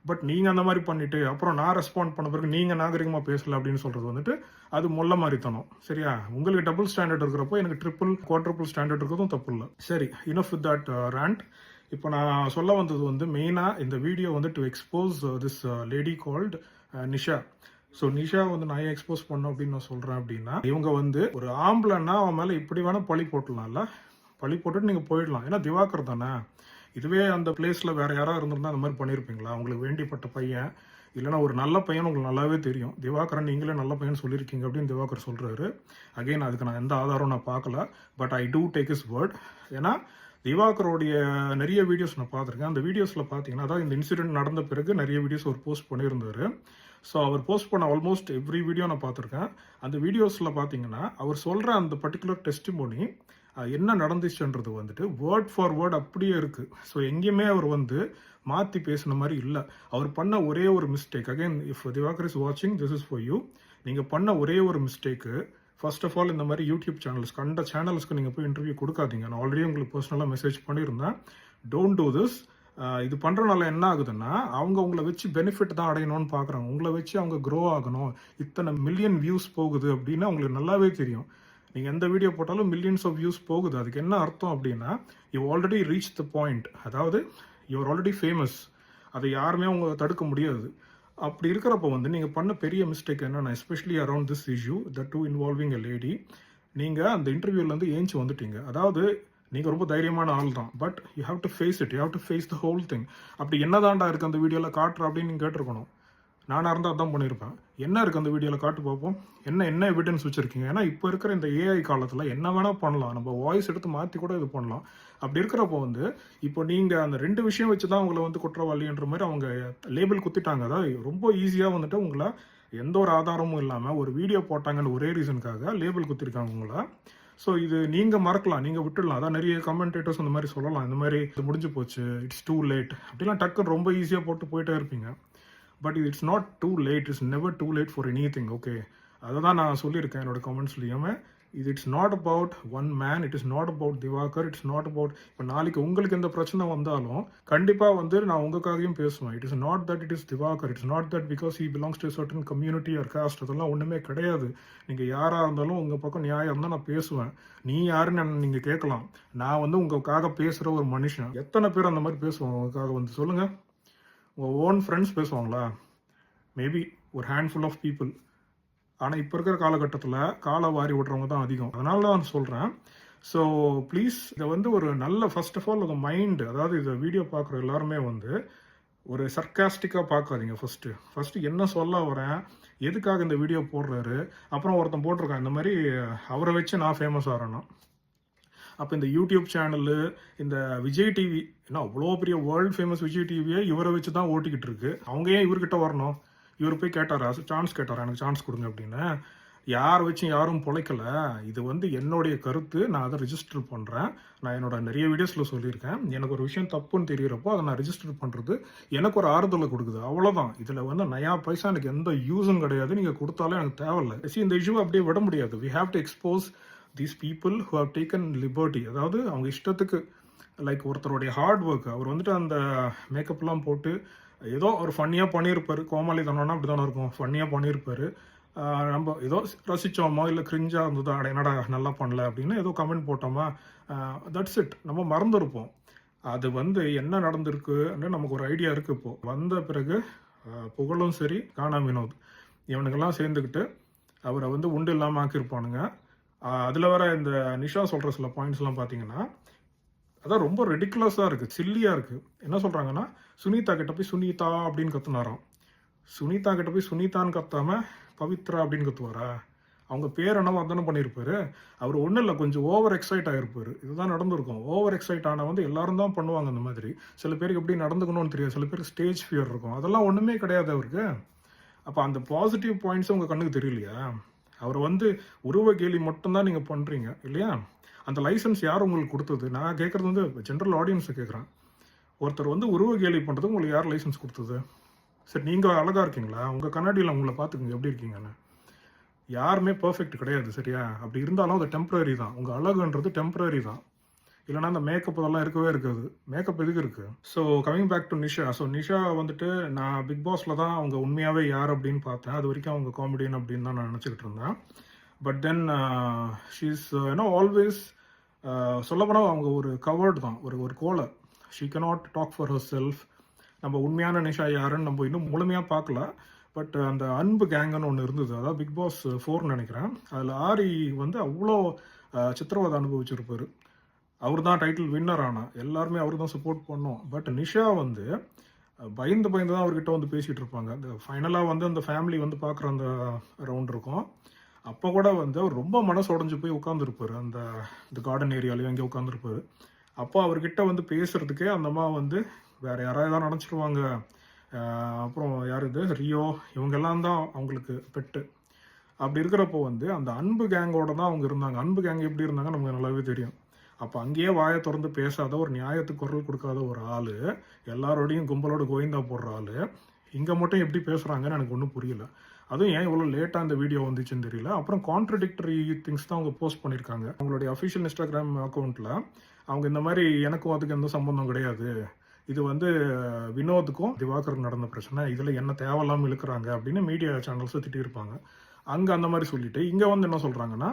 பட் நீங்கள் அந்த மாதிரி பண்ணிவிட்டு அப்புறம் நான் ரெஸ்பாண்ட் பண்ண பிறகு நீங்கள் நாகரிகமாக பேசலை அப்படின்னு சொல்கிறது வந்துட்டு அது முள்ள மாதிரித்தனம். சரியா? உங்களுக்கு டபுள் ஸ்டாண்டர்ட் இருக்கிறப்போ எனக்கு ட்ரிபிள் குவாட்ரிபிள் ஸ்டாண்டர்ட் இருக்கிறதும் தப்பு இல்லை. சரி, இனஃப் வித் தட் ரேண்ட். இப்போ நான் சொல்ல வந்தது வந்து மெயினாக இந்த வீடியோ வந்து to expose this lady called Nisha. So Nisha வந்து நான் ஏன் எக்ஸ்போஸ் பண்ணோம் அப்படின்னு நான் சொல்கிறேன் அப்படின்னா, இவங்க வந்து ஒரு ஆம்பளைன்னா அவன் மேலே இப்படி வேணால் பழி போட்டலாம்ல, பழி போட்டுட்டு நீங்கள் போயிடலாம். ஏன்னா திவாகர் தானே. இதுவே அந்த பிளேஸில் வேறு யாராவது இருந்திருந்தால் அந்த மாதிரி பண்ணியிருப்பீங்களா? உங்களுக்கு வேண்டிப்பட்ட பையன், இல்லைனா ஒரு நல்ல பையன் உங்களுக்கு நல்லாவே தெரியும். திவாகரன் நீங்களே நல்ல பையன் சொல்லியிருக்கீங்க அப்படின்னு திவாகர் சொல்கிறாரு. அகெயின் அதுக்கு நான் எந்த ஆதாரம் நான் பார்க்கல, but I do take his word. ஏன்னா திவாகரோடைய நிறைய வீடியோஸ் நான் பார்த்துருக்கேன். அந்த வீடியோஸில் பார்த்தீங்கன்னா அதாவது இந்த இன்சிடென்ட் நடந்த பிறகு நிறைய வீடியோஸ் அவர் போஸ்ட் பண்ணியிருந்தார். ஸோ அவர் போஸ்ட் பண்ண ஆல்மோஸ்ட் எவ்ரி வீடியோ நான் பார்த்துருக்கேன். அந்த வீடியோஸில் பார்த்தீங்கன்னா அவர் சொல்கிற அந்த பர்டிகுலர் டெஸ்டிமோனி என்ன நடந்துச்சுன்றது வந்துட்டு வேர்ட் ஃபார் வேர்ட் அப்படியே இருக்குது. ஸோ எங்கேயுமே அவர் வந்து மாற்றி பேசின மாதிரி இல்லை. அவர் பண்ண ஒரே ஒரு mistake, again if Divakar is வாட்சிங், திஸ் இஸ் ஃபார் யூ. நீங்கள் பண்ண ஒரே ஒரு மிஸ்டேக்கு, ஃபர்ஸ்ட் ஆஃப் ஆல் இந்த மாதிரி யூடியூப் சேனல்ஸ் கண்ட சேனல்ஸ்க்கு நீங்கள் போய் இன்டர்வியூ கொடுக்காதீங்க. நான் ஆல்ரெடி உங்களுக்கு பர்சனலாக மெசேஜ் பண்ணியிருந்தேன். Don't do this. இது பண்ணுறனால என்ன ஆகுதுன்னா அவங்க உங்களை வச்சு பெனிஃபிட் தான் அடையணும்னு பார்க்குறாங்க. உங்களை வச்சு அவங்க க்ரோ ஆகணும், இத்தனை மில்லியன் வியூஸ் போகுது அப்படின்னு அவங்களுக்கு நல்லாவே தெரியும். நீங்கள் எந்த வீடியோ போட்டாலும் மில்லியன்ஸ் ஆஃப் வியூஸ் போகுது. அதுக்கு என்ன அர்த்தம் அப்படின்னா you already reach the point, அதாவது யூஆர் ஆல்ரெடி ஃபேமஸ். அதை யாருமே அவங்க தடுக்க முடியாது. அப்படி இருக்கிறப்போ வந்து நீங்கள் பண்ண பெரிய மிஸ்டேக் என்னன்னா, especially around this issue that to involving a lady. நீங்கள் அந்த இன்டர்வியூலேருந்து ஏஞ்சி வந்துட்டீங்க. அதாவது நீங்கள் ரொம்ப தைரியமான ஆள் தான், but you have to face it, you have to face the whole thing. அப்படி என்னதான்டா இருக்குது அந்த வீடியோவில் காட்டுற அப்படின்னு நீங்கள் கேட்டிருக்கணும். நானாக இருந்தால் அதான் பண்ணியிருப்பேன். என்ன இருக்குது அந்த வீடியோவில் காட்டு பார்ப்போம், என்ன எவிடன்ஸ் வச்சுருக்கீங்க. ஏன்னா இப்போ இருக்கிற இந்த ஏஐ காலத்தில் என்ன வேணால் பண்ணலாம், நம்ம வாய்ஸ் எடுத்து மாற்றி கூட இது பண்ணலாம். அப்படி இருக்கிறப்போ வந்து இப்போ நீங்கள் அந்த 2 விஷயம் வச்சு தான் உங்களை வந்து குற்றவாளின்ற மாதிரி அவங்க லேபிள் குத்திட்டாங்க. அதாவது ரொம்ப ஈஸியாக வந்துட்டு உங்களை எந்த ஒரு ஆதாரமும் இல்லாமல் ஒரு வீடியோ போட்டாங்கன்னு ஒரே ரீசனுக்காக லேபிள் குத்திருக்காங்க உங்களை. ஸோ இது நீங்கள் மறக்கலாம், நீங்கள் விட்டுடலாம். அதான் நிறைய கமெண்டேட்டர்ஸ் அந்த மாதிரி சொல்லலாம், இந்த மாதிரி இது முடிஞ்சு போச்சு, இட்ஸ் டூ லேட் அப்படிலாம் டக்குன்னு ரொம்ப ஈஸியாக போட்டு போயிட்டே இருப்பீங்க. But it's not too late, it's never too late for anything. Okay, அதை தான் நான் சொல்லியிருக்கேன் என்னோட கமெண்ட்ஸ்லையுமே. It's not about one man, it is not about Diwakar, it's not about இப்போ நாளைக்கு உங்களுக்கு எந்த பிரச்சனை வந்தாலும் கண்டிப்பாக வந்து நான் உங்களுக்காகவும் பேசுவேன். It is not that it is Divakar, it's not that because he belongs to certain community or caste. அதெல்லாம் ஒன்றுமே கிடையாது. நீங்கள் யாராக இருந்தாலும் உங்கள் பக்கம் நியாயம் இருந்தால் நான் பேசுவேன். நீ யாருன்னு நீங்கள் கேட்கலாம். நான் வந்து உங்களுக்காக பேசுகிற ஒரு மனுஷன். எத்தனை பேர் அந்த மாதிரி பேசுவாங்க உங்களுக்காக வந்து சொல்லுங்கள்? உங்கள் ஓன் ஃப்ரெண்ட்ஸ் பேசுவாங்களா? மேபி ஒரு ஹேண்ட்ஃபுல் ஆஃப் பீப்புள். ஆனால் இப்போ இருக்கிற காலகட்டத்தில் காலை வாரி விடுறவங்க தான் அதிகம். அதனால தான் நான் சொல்கிறேன். ஸோ ப்ளீஸ் இதை வந்து ஒரு நல்ல ஃபர்ஸ்ட் ஆஃப் ஆல் உங்கள் மைண்டு, அதாவது இதை வீடியோ பார்க்குற எல்லாருமே வந்து ஒரு சர்க்காஸ்டிக்காக பார்க்காதீங்க. ஃபஸ்ட்டு என்ன சொல்ல வரேன், எதுக்காக இந்த வீடியோ போடுறாரு. அப்புறம் ஒருத்தன் போட்டிருக்கான் இந்த மாதிரி அவரை வச்சு நான் ஃபேமஸ் ஆகிறேன்னா. அப்போ இந்த யூடியூப் சேனலு, இந்த விஜய் டிவி, ஏன்னா அவ்வளோ பெரிய வேர்ல்டு ஃபேமஸ் விஜய் டிவியை இவரை வச்சு தான் ஓட்டிக்கிட்டு இருக்கு. அவங்க ஏன் இவர்கிட்ட வரணும்? இவர் போய் கேட்டாரா, சான்ஸ் கேட்டாரா, எனக்கு சான்ஸ் கொடுங்க அப்படின்னு? யார் வச்சும் யாரும் பொழைக்கல. இது வந்து என்னுடைய கருத்து. நான் அதை ரிஜிஸ்டர் பண்ணுறேன். நான் என்னோட நிறைய வீடியோஸில் சொல்லியிருக்கேன். எனக்கு ஒரு விஷயம் தப்புன்னு தெரிகிறப்போ அதை நான் ரிஜிஸ்டர் பண்ணுறது எனக்கு ஒரு ஆறுதலை கொடுக்குது. அவ்வளோதான். இதில் வந்து நயா பைசா எனக்கு எந்த யூஸும் கிடையாது. நீங்கள் கொடுத்தாலும் எனக்கு தேவையில்லை. இந்த இஷ்யூவை அப்படியே விட முடியாது. We have to expose these people who have taken liberty. அதாவது அவங்க இஷ்டத்துக்கு லைக் ஒருத்தருடைய ஹார்ட் ஒர்க். அவர் வந்துட்டு அந்த மேக்கப்லாம் போட்டு ஏதோ ஒரு ஃபன்னியாக பண்ணியிருப்பார். கோமாளி தானோன்னா அப்படி தானே இருக்கும். ஃபன்னியாக பண்ணியிருப்பார். நம்ம ஏதோ ரசித்தோமோ இல்லை கிரிஞ்சாக இருந்ததோ அட என்னடா நல்லா பண்ணல அப்படின்னு ஏதோ கமெண்ட் போட்டோமா, தட்ஸ் இட். நம்ம மறந்துருப்போம். அது வந்து என்ன நடந்திருக்குன்னு நமக்கு ஒரு ஐடியா இருக்குது. இப்போது வந்த பிறகு புகழும் சரி கானா வினோத் இவனுக்கெல்லாம் சேர்ந்துக்கிட்டு அவரை வந்து உண்டு இல்லாமல் ஆக்கியிருப்பானுங்க. அதில் வர இந்த நிஷா சொல்கிற சில பாயிண்ட்ஸ்லாம் பார்த்தீங்கன்னா அதான் ரொம்ப ரெடிகுலஸாக இருக்குது, சில்லியாக இருக்குது. என்ன சொல்கிறாங்கன்னா, சுனிதா கிட்ட போய் சுனிதா அப்படின்னு கத்துனாராம். சுனிதா கிட்ட போய் சுனிதான்னு கத்தாமல் பவித்ரா அப்படின்னு கத்துவாரா? அவங்க பேர் என்னவோ அதானே பண்ணியிருப்பாரு. அவர் ஒன்றும் இல்லை, கொஞ்சம் ஓவர் எக்ஸைட் ஆகிருப்பார். இதுதான் நடந்திருக்கும். ஓவர் எக்ஸைட் ஆனால் வந்து எல்லாரும் தான் பண்ணுவாங்க அந்த மாதிரி. சில பேருக்கு எப்படி நடந்துக்கணும்னு தெரியாது. சில பேருக்கு ஸ்டேஜ் ஃபியர் இருக்கும். அதெல்லாம் ஒன்றுமே கிடையாது அவருக்கு. அப்போ அந்த பாசிட்டிவ் பாயிண்ட்ஸும் உங்கள் கண்ணுக்கு தெரியலையா? அவரை வந்து உருவ கேலி மட்டும்தான் நீங்கள் பண்ணுறீங்க இல்லையா? அந்த லைசன்ஸ் யார் உங்களுக்கு கொடுத்தது? நான் கேட்குறது வந்து ஜென்ரல் ஆடியன்ஸை கேட்குறேன். ஒருத்தர் வந்து உருவ கேலி பண்ணுறதுக்கு உங்களுக்கு யார் லைசன்ஸ் கொடுத்தது? சரி, நீங்கள் அழகாக இருக்கீங்களா? உங்கள் கண்ணாடியில் உங்களை பார்த்துக்குங்க எப்படி இருக்கீங்கன்னு. யாருமே பர்ஃபெக்ட் கிடையாது சரியா? அப்படி இருந்தாலும் அது டெம்பரரி தான். உங்கள் அழகுன்றது டெம்பரரி தான். இல்லைனா அந்த மேக்கப் அதெல்லாம் இருக்கவே இருக்காது. மேக்கப் எதுக்கு இருக்குது? So coming back to Nisha. So Nisha வந்துட்டு நான் பிக் பாஸில் தான் அவங்க உண்மையாகவே யார் அப்படின்னு பார்த்தேன். அது வரைக்கும் அவங்க காமெடியன் அப்படின்னு தான் நான் நினச்சிக்கிட்டு இருந்தேன். பட் தென் ஷீஸ் ஆல்வேஸ் சொல்லப்போனால் அவங்க ஒரு கவர்டு தான், ஒரு கோலை. She cannot talk for herself. நம்ம உண்மையான நிஷா யாருன்னு நம்ம இன்னும் முழுமையாக பார்க்கல. பட் அந்த அன்பு கேங்குன்னு ஒன்று இருந்தது, அதாவது பிக் பாஸ் 4 நினைக்கிறேன். அதில் ஆரி வந்து அவ்வளோ சித்திரவதை அனுபவிச்சிருப்பார். அவர் தான் டைட்டில் வின்னர் ஆனால் எல்லாருமே அவர் தான் சப்போர்ட் பண்ணோம். பட் நிஷா வந்து பயந்து தான் அவர்கிட்ட வந்து பேசிகிட்டு இருப்பாங்க. அந்த ஃபைனலாக வந்து அந்த ஃபேமிலி வந்து பார்க்குற அந்த ரவுண்ட் இருக்கும். அப்போ கூட வந்து அவர் ரொம்ப மனசு உடஞ்சி போய் உட்காந்துருப்பார். இந்த கார்டன் ஏரியாலையும் அங்கே உட்காந்துருப்பார். அப்போ அவர்கிட்ட வந்து பேசுகிறதுக்கே அந்த அம்மா வந்து வேறு யாராவது தான் நினச்சிருவாங்க. அப்புறம் யார் இது ரியோ இவங்கெல்லாம் தான் அவங்களுக்கு பெட்டு. அப்படி இருக்கிறப்போ வந்து அந்த அன்பு கேங்கோட தான் அவங்க இருந்தாங்க. அன்பு கேங் எப்படி இருந்தாங்க நமக்கு நல்லாவே தெரியும். அப்போ அங்கேயே வாயை திறந்து பேசாத ஒரு நியாயத்துக்கு குரல் கொடுக்காத ஒரு ஆள், எல்லாரோடையும் கும்பலோட கோவிந்தா போடுற ஆள், இங்கே மட்டும் எப்படி பேசுகிறாங்கன்னு எனக்கு ஒன்றும் புரியல. அதுவும் ஏன் இவ்வளோ லேட்டாக அந்த வீடியோ வந்துச்சுன்னு தெரியல. அப்புறம் கான்ட்ரடிக்டரி திங்ஸ் தான் அவங்க போஸ்ட் பண்ணியிருக்காங்க. அவங்களுடைய அஃபிஷியல் இன்ஸ்டாகிராம் அக்கௌண்ட்டில் அவங்க இந்த மாதிரி எனக்கும் அதுக்கு எந்த சம்பந்தம் கிடையாது, இது வந்து வினோத்துக்கும் திவாகருக்கு நடந்த பிரச்சனை, இதில் என்ன தேவையில்லாமல் இழுக்கிறாங்க அப்படின்னு மீடியா சேனல்ஸை திட்டியிருப்பாங்க. அங்கே அந்த மாதிரி சொல்லிட்டு இங்கே வந்து என்ன சொல்கிறாங்கன்னா,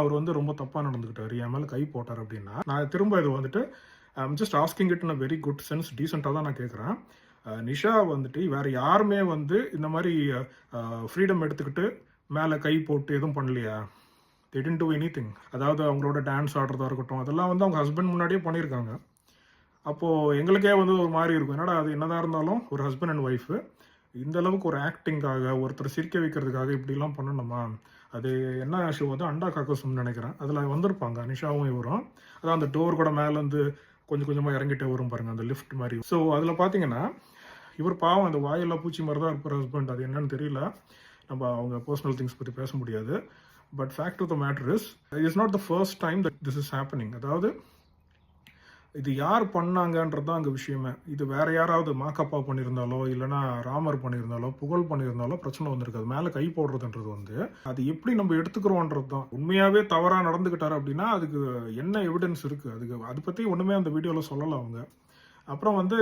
அவர் வந்து ரொம்ப தப்பாக நடந்துக்கிட்டார், என் மேலே கை போட்டார் அப்படின்னா, நான் திரும்ப இது வந்துட்டு just asking it in a very good sense, டீசெண்டாக தான் நான் கேட்குறேன். நிஷா வந்துட்டு வேறு யாருமே வந்து இந்த மாதிரி ஃப்ரீடம் எடுத்துக்கிட்டு மேலே கை போட்டு எதுவும் பண்ணலையா? they didn't do anything. அதாவது அவங்களோட டான்ஸ் ஆடுறதா இருக்கட்டும், அதெல்லாம் வந்து அவங்க ஹஸ்பண்ட் முன்னாடியே பண்ணியிருக்காங்க. அப்போது எங்களுக்கே வந்து ஒரு மாதிரி இருக்கும், என்னடா அது என்னதான் இருந்தாலும் ஒரு ஹஸ்பண்ட் அண்ட் ஒய்ஃபு இந்த அளவுக்கு ஒரு ஆக்டிங்காக ஒருத்தர் சிரிக்க வைக்கிறதுக்காக இப்படிலாம் பண்ணணுமா? அது என்ன ஷோ வந்து அண்டா காக்கஸ்ன்னு நினைக்கிறேன். அதில் வந்திருப்பாங்க நிஷாவும் இவரும். அதான் அந்த டோர் கூட மேலேருந்து கொஞ்சம் கொஞ்சமாக இறங்கிட்டே வரும் பாருங்கள், அந்த லிஃப்ட் மாதிரி. ஸோ அதில் பார்த்தீங்கன்னா இவர் பாவம் அந்த வாயெல்லாம் பூச்சி மாதிரி தான் இருப்பார் ஹஸ்பண்ட். அது என்னன்னு தெரியல, நம்ம அவங்க பர்சனல் திங்ஸ் பற்றி பேச முடியாது. But fact of the matter is not the first time that this is happening. அதாவது இது யார் பண்ணாங்கன்றது தான் அங்கே விஷயமே. இது வேற யாராவது மாக்கப்பா பண்ணியிருந்தாலோ இல்லைனா ராமர் பண்ணியிருந்தாலோ புகழ் பண்ணியிருந்தாலோ பிரச்சனை வந்திருக்காது. மேலே கை போடுறதுன்றது வந்து அது எப்படி நம்ம எடுத்துக்கிறோன்றது தான். உண்மையாகவே தவறாக நடந்துக்கிட்டாரு அப்படின்னா அதுக்கு என்ன எவிடன்ஸ் இருக்குது, அதை பற்றி ஒன்றுமே அந்த வீடியோவில் சொல்லலை அவங்க. அப்புறம் வந்து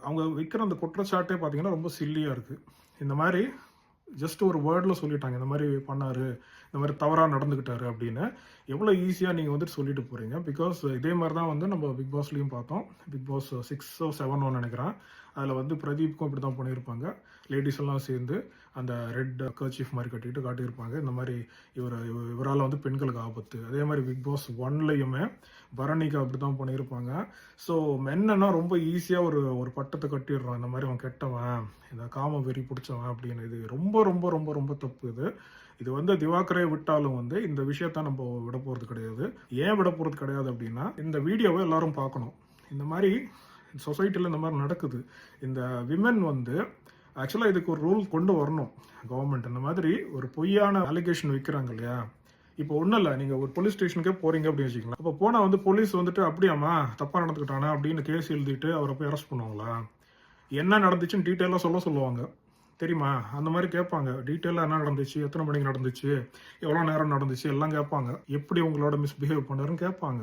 அவங்க வைக்கிற அந்த குற்றச்சாட்டே பார்த்தீங்கன்னா ரொம்ப சில்லியாக இருக்குது. இந்த மாதிரி ஜஸ்ட் ஒரு வேர்டில் சொல்லிட்டாங்க, இந்த மாதிரி பண்ணார், இந்த மாதிரி தவறாக நடந்துக்கிட்டாரு அப்படின்னு. எவ்வளோ ஈஸியாக நீங்கள் வந்துட்டு சொல்லிட்டு போகிறீங்க. பிகாஸ் இதே மாதிரி தான் வந்து நம்ம பிக் பாஸ்லேயும் பார்த்தோம். பிக் பாஸ் 6 or 7 நினைக்கிறேன். அதில் வந்து பிரதீப்க்கும் இப்படி தான் பண்ணியிருப்பாங்க. லேடிஸ் எல்லாம் சேர்ந்து அந்த ரெட் கர்ச்சீஃப் மாதிரி கட்டிட்டு காட்டியிருப்பாங்க, இந்த மாதிரி இவரால் வந்து பெண்களுக்கு ஆபத்து. அதே மாதிரி பிக் பாஸ் 1லையுமே பரணிக்கு அப்படி தான் பண்ணியிருப்பாங்க. ஸோ மென்னா ரொம்ப ஈஸியாக ஒரு பட்டத்தை கட்டிடுறோம், இந்த மாதிரி அவன் கெட்டவன், இந்த காம வெறி பிடிச்சவன் அப்படின்னு. இது ரொம்ப ரொம்ப ரொம்ப ரொம்ப தப்பு. இது வந்து திவாகரே விட்டாலும் வந்து இந்த விஷயத்த நம்ம விட போகிறது கிடையாது. ஏன் விட போகிறது கிடையாது அப்படின்னா, இந்த வீடியோவை எல்லாரும் பார்க்கணும். இந்த மாதிரி சொசைட்டியில் இந்த மாதிரி நடக்குது. இந்த விமென் வந்து ஆக்சுவலாக இதுக்கு ஒரு ரூல் கொண்டு வரணும் கவர்மெண்ட். இந்த மாதிரி ஒரு பொய்யான அலிகேஷன் வைக்கிறாங்க இல்லையா, இப்போ ஒன்றும் இல்லை, நீங்கள் ஒரு போலீஸ் ஸ்டேஷனுக்கே போகிறீங்க அப்படின்னு வச்சுக்கலாம். அப்போ போனால் வந்து போலீஸ் வந்துட்டு அப்படியாம்மா தப்பாக நடந்துக்கிட்டானா அப்படின்னு கேஸ் எழுதிட்டு அவரை போய் அரெஸ்ட் பண்ணுவாங்களா? என்ன நடந்துச்சுன்னு டீட்டெயிலாக சொல்லுவாங்க தெரியுமா? அந்த மாதிரி கேட்பாங்க, டீட்டெயிலாக என்ன நடந்துச்சு, எத்தனை மணிக்கு நடந்துச்சு, எவ்வளோ நேரம் நடந்துச்சு எல்லாம் கேட்பாங்க. எப்படி உங்களோட மிஸ்பிஹேவ் பண்ணாருன்னு கேட்பாங்க.